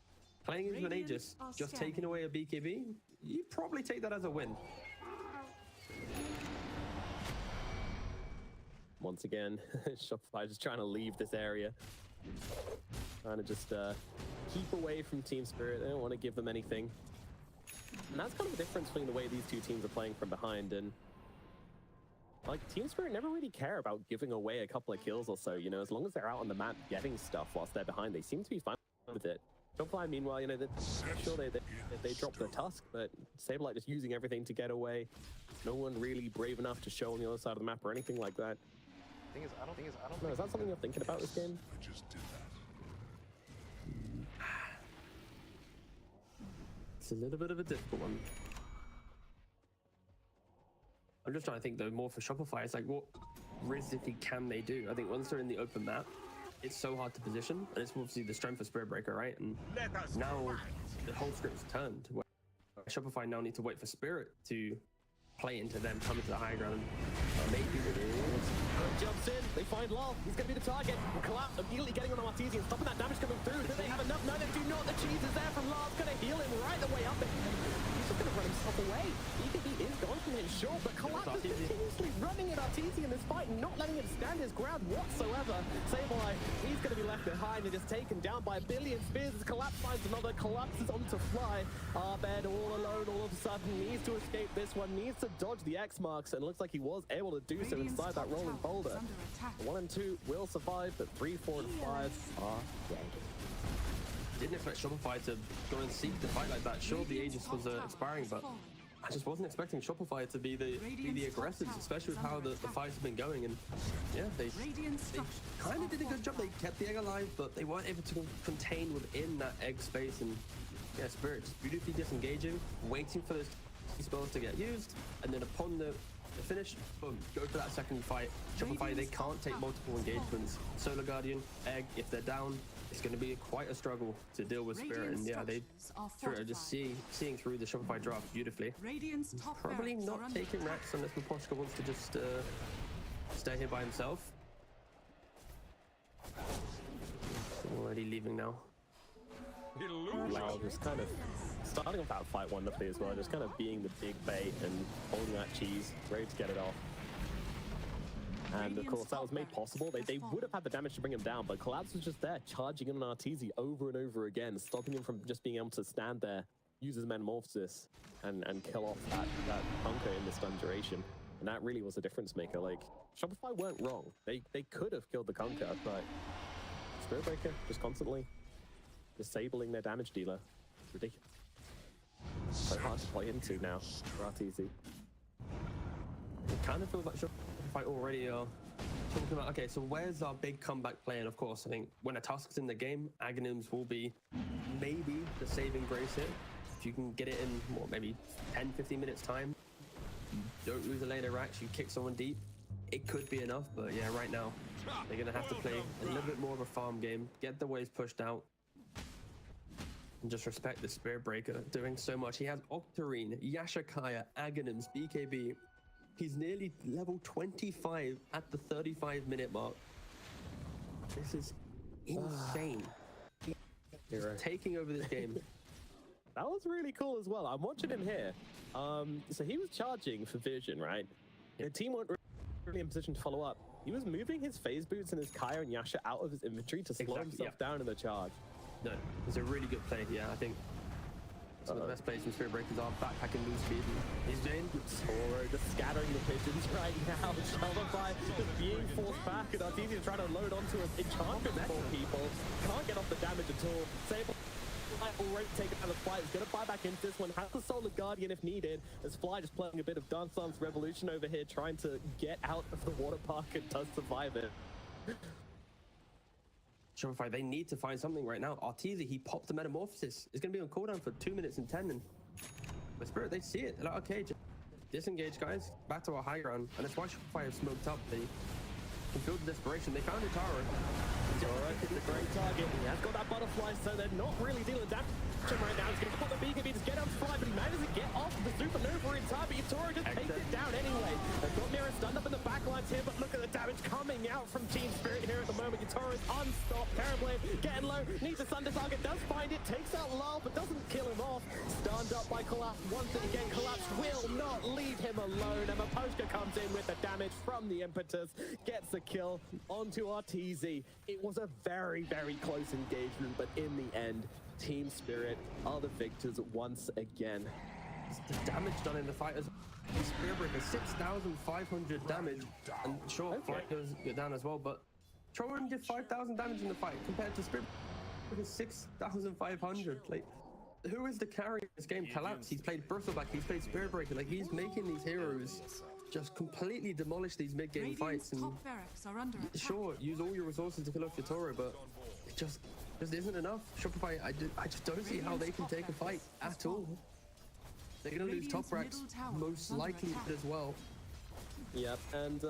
playing into an Aegis, just taking away a BKB, you probably take that as a win. Once again, Shopify just trying to leave this area. Trying to just keep away from Team Spirit. They don't want to give them anything. And that's kind of the difference between the way these two teams are playing from behind. And like, Team Spirit never really care about giving away a couple of kills or so, you know, as long as they're out on the map getting stuff whilst they're behind, they seem to be fine with it. Shopify, meanwhile, you know, sure they dropped the Tusk, but Sableye just using everything to get away. No one really brave enough to show on the other side of the map or anything like that. I don't know, is that something you're thinking about this game? I just did that. It's a little bit of a difficult one. I'm just trying to think though, more for Shopify, it's like what realistically can they do? I think once they're in the open map, it's so hard to position, and it's obviously the strength of Spirit Breaker, right? And now the whole script's turned. Shopify now need to wait for Spirit to play into them coming to the high ground. Maybe jumps in, they find Lol, he's going to be the target. Collapse immediately getting on Artesian, stopping that damage coming through. Do they have enough? No, they do not. The cheese is there from Lol's going to heal him right the way up. He's just going to run himself away. He is gone from him, sure, but Collapse is continuously running at Artesian in this fight and not letting him stand his ground whatsoever. Sableye, he's going to be left behind and just taken down by a billion spears as Collapse finds another, collapses onto Fly. Arbed all alone all of a sudden, needs to escape this one, needs to dodge the X marks, and it looks like he was able to do so inside that rolling boulder. 1 and 2 will survive, but 3, 4, and 5 are dead. Didn't expect Shopify to go and seek the fight like that. Sure, the Aegis was expiring, but I just wasn't expecting Shopify to be the aggressors, especially with how the fights have been going. And yeah, they kind of did a good job. They kept the egg alive, but they weren't able to contain within that egg space. And yeah, Spirit just beautifully disengaging, waiting for those spells to get used, and then upon the finish, boom, go for that second fight. Shopify, they can't take multiple engagements. Solar Guardian, egg, if they're down, it's going to be quite a struggle to deal with Spirit. And yeah, Spirit are just seeing through the Shopify draft beautifully. Probably not taking racks unless Maposhka wants to just stay here by himself. Already leaving now. Lau just kind of starting off that fight wonderfully as well, just kind of being the big bait and holding that cheese, ready to get it off. And of course that was made possible. They would have had the damage to bring him down, but Collapse was just there, charging in on Arteezy over and over again, stopping him from just being able to stand there, use his Metamorphosis, and kill off that bunker in the stun duration. And that really was a difference maker. Like, Shopify weren't wrong. They could have killed the Conquer, but Spirit Breaker just constantly disabling their damage dealer. It's ridiculous. So hard to play into now for Arteezy. It kind of feels like Shopify already are talking about, okay, so where's our big comeback play? And of course, I think when a Tusk's in the game, Aghanims will be maybe the saving grace here. If you can get it in, what, maybe 10, 15 minutes time, you don't lose a later racks, you kick someone deep, it could be enough. But yeah, right now, they're going to have to play a little bit more of a farm game, get the waves pushed out, and just respect the Spirit Breaker doing so much. He has Octarine, Yashakaya, Aghanims, BKB. He's nearly level 25 at the 35-minute mark. This is insane. He's taking over this game. That was really cool as well. I'm watching him here. So he was charging for Vision, right? The team weren't really in position to follow up. He was moving his phase boots and his Kaya and Yasha out of his inventory to slow himself down in the charge. No, it's a really good play. Yeah, I think some of the best plays from Spirit Breakers are backpacking Mousepad. He's Jane. Toro just scattering the pigeons right now. Shopify just being forced back, and Artesian trying to load onto an enchantment for people. Can't get off the damage at all. Sable already taken out of the fight. He's going to buy back into this one. Has the Solar Guardian if needed. As Fly just playing a bit of Dance Dance Revolution over here, trying to get out of the water park and does survive it. Shopify, they need to find something right now. Arteezy, he popped the Metamorphosis. It's going to be on cooldown for 2 minutes and 10. And with Spirit, they see it. They're like, okay, just disengage, guys. Back to our high ground. And that's why Shopify have smoked up. They can feel the desperation. They found Utara. Alright, it's a great target. He has got that butterfly, so they're not really dealing damage right now. He's going to put the BKB to get out Fly, but he manages to get off the supernova in time, but Utara just takes it down anyway. They've got Mira stunned up in the backlines here, but look at the damage coming out from Team Spirit here at the moment. Utara is unstopped. Parablade getting low, needs a Thunder target, does find it, takes out Lal, but doesn't kill him off. Stunned up by Collapse once again. Collapse will not leave him alone, and Maposhka comes in with the damage from the impetus, gets the kill onto Arteezy. It was a very, very close engagement, but in the end, Team Spirit are the victors once again. The damage done in the fight is Spirit Breaker, 6,500 damage, and sure, Flight goes down as well, but Troran did 5,000 damage in the fight compared to Spirit Breaker 6,500. Like, who is the carry in this game? Collapse. He's played Bristleback, he's played Spirit Breaker. Like, he's making these heroes just completely demolish these mid-game fights. And sure, use all your resources to kill off your Toro, but it just isn't enough. Shopify, I just don't see how they can take a fight at all. They're going to lose top racks, most likely as well. Yep, and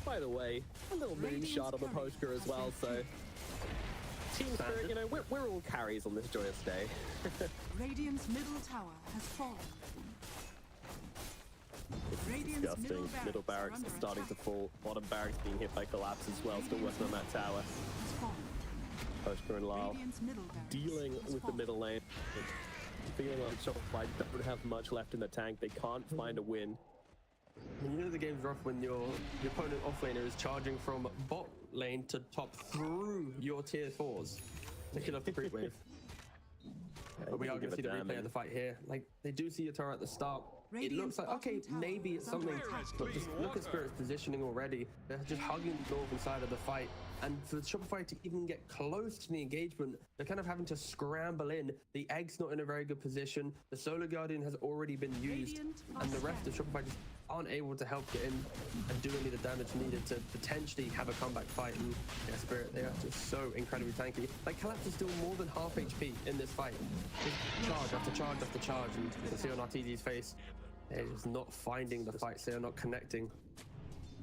by the way, a little moonshot on the Maposhka as well, so Team Spirit, you know, we're all carries on this joyous day. Radiant's middle tower has fallen. Radiant's Disgusting. Middle barracks under is starting to attack. fall. Bottom barracks being hit by collapse as well. Still working on that tower. Has fallen. Poster and Lau Radiant's middle barracks dealing has with the fallen. middle lane. Feeling like Shopify don't have much left in the tank. They can't find a win. And you know the game's rough when your opponent offlaner is charging from bot lane to top through your tier 4s. Picking up the creep wave. But we are going to see the replay of the fight here. Like, they do see your tower at the start. It looks like, okay, maybe it's something, but just look at Spirit's positioning already. They're just hugging the northern side of the fight. And for Shopify to even get close to the engagement, they're kind of having to scramble in. The egg's not in a very good position. The Solar Guardian has already been used. And the rest of Shopify just aren't able to help get in and do any of the damage needed to potentially have a comeback fight. And yeah, Spirit, they are just so incredibly tanky. Like, Collapse is still more than half HP in this fight. Just charge after charge after charge. And you can see on RTG's face, they're just not finding the fights. They are not connecting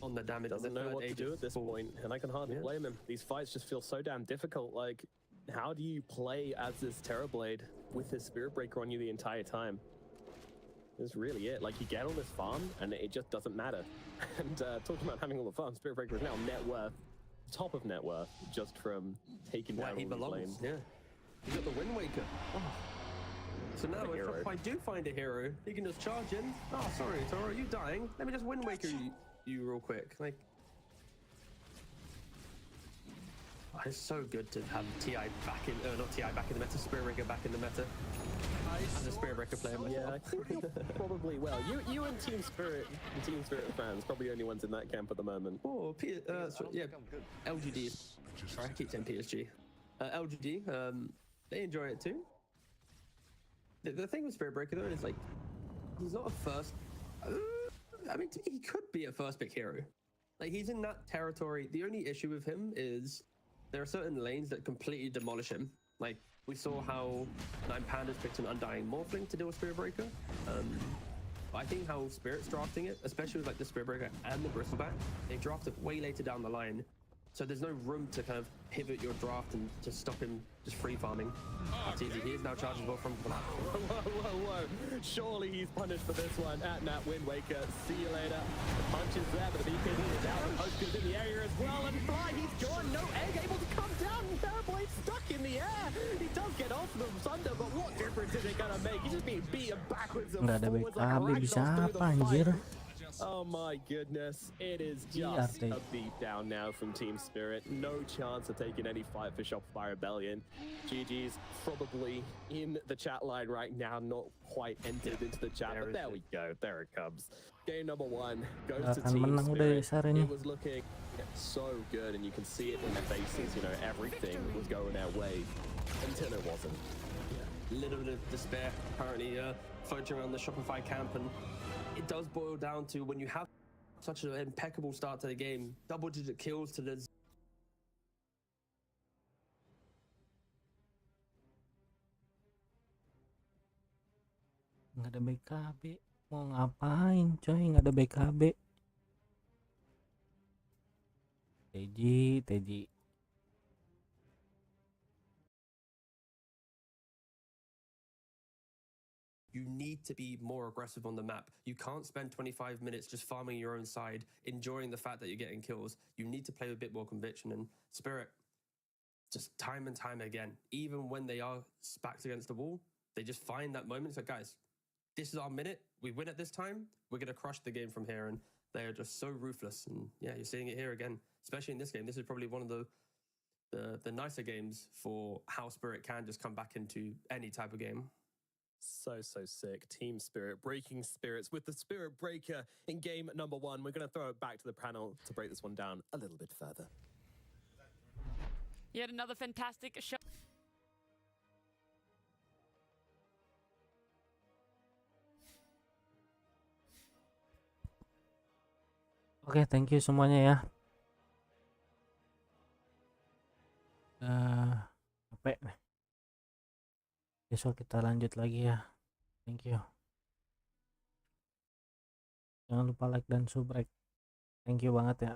on the damage. Doesn't know what to do at this point, and I can hardly blame him. These fights just feel so damn difficult. Like, how do you play as this Terrorblade with his Spirit Breaker on you the entire time? That's really it. Like, you get on this farm, and it just doesn't matter. And talking about having all the farm, Spirit Breaker is now net worth, top of net worth, just from taking down all he these belongs. lanes. Yeah, you got the Wind Waker. Oh. So now if I do find a hero, he can just charge in. Oh, sorry, Toro, you dying? Let me just Wind Waker you real quick. Like, oh, it's so good to have TI back in, not TI back in the meta, Spirit Breaker back in the meta. As a Spirit Breaker player myself. Yeah, I think you're probably, well, you and Team Spirit fans, probably the only ones in that camp at the moment. Oh, yeah, LGD. Sorry, I keep saying PSG. LGD, they enjoy it too. The thing with Spirit Breaker though is, like, he's not a first. I mean, he could be a first pick hero. Like, he's in that territory. The only issue with him is there are certain lanes that completely demolish him. Like, we saw how Nine Pandas picked an Undying Morphling to deal with Spirit Breaker. But I think how Spirit's drafting it, especially with like the Spirit Breaker and the Bristleback, they draft it way later down the line. So there's no room to kind of pivot your draft and just stop him just free farming. That's easy. He is now chargeable from. Whoa. Surely he's punished for this one. At Nat Wind Waker. See you later. The punch is there, but the BKB is down. The post is in the area as well. And Fly, he's gone. No egg able to come down. Terrorblade stuck in the air. He does get off the Thunder, but what difference is it going to make? He's just being beaten backwards and forwards like a ragdoll through the fight. Oh my goodness, it is just a beatdown now from Team Spirit. No chance of taking any fight for Shopify Rebellion. GG's probably in the chat line right now, not quite entered into the chat, but there we go, there it comes. Game number 1 goes to Team Spirit. It was looking so good, and you can see it in their faces, you know, everything was going their way until it wasn't. Yeah. Little bit of despair apparently floating around the Shopify camp, and it does boil down to when you have such an impeccable start to the game, double-digit kills to the nggak ada BKB, mau ngapain coy, nggak ada BKB. Teji you need to be more aggressive on the map. You can't spend 25 minutes just farming your own side, enjoying the fact that you're getting kills. You need to play with a bit more conviction. And Spirit, just time and time again, even when they are backed against the wall, they just find that moment. It's like, guys, this is our minute. We win at this time. We're going to crush the game from here. And they are just so ruthless. And yeah, you're seeing it here again, especially in this game. This is probably one of the nicer games for how Spirit can just come back into any type of game. So sick. Team Spirit breaking spirits with the Spirit Breaker in game number 1. We're going to throw it back to the panel to break this one down a little bit further. Yet another fantastic show. Oke, thank you semuanya ya. Capek nih. Besok kita lanjut lagi ya. Thank you. Jangan lupa like dan subrek. Thank you banget ya.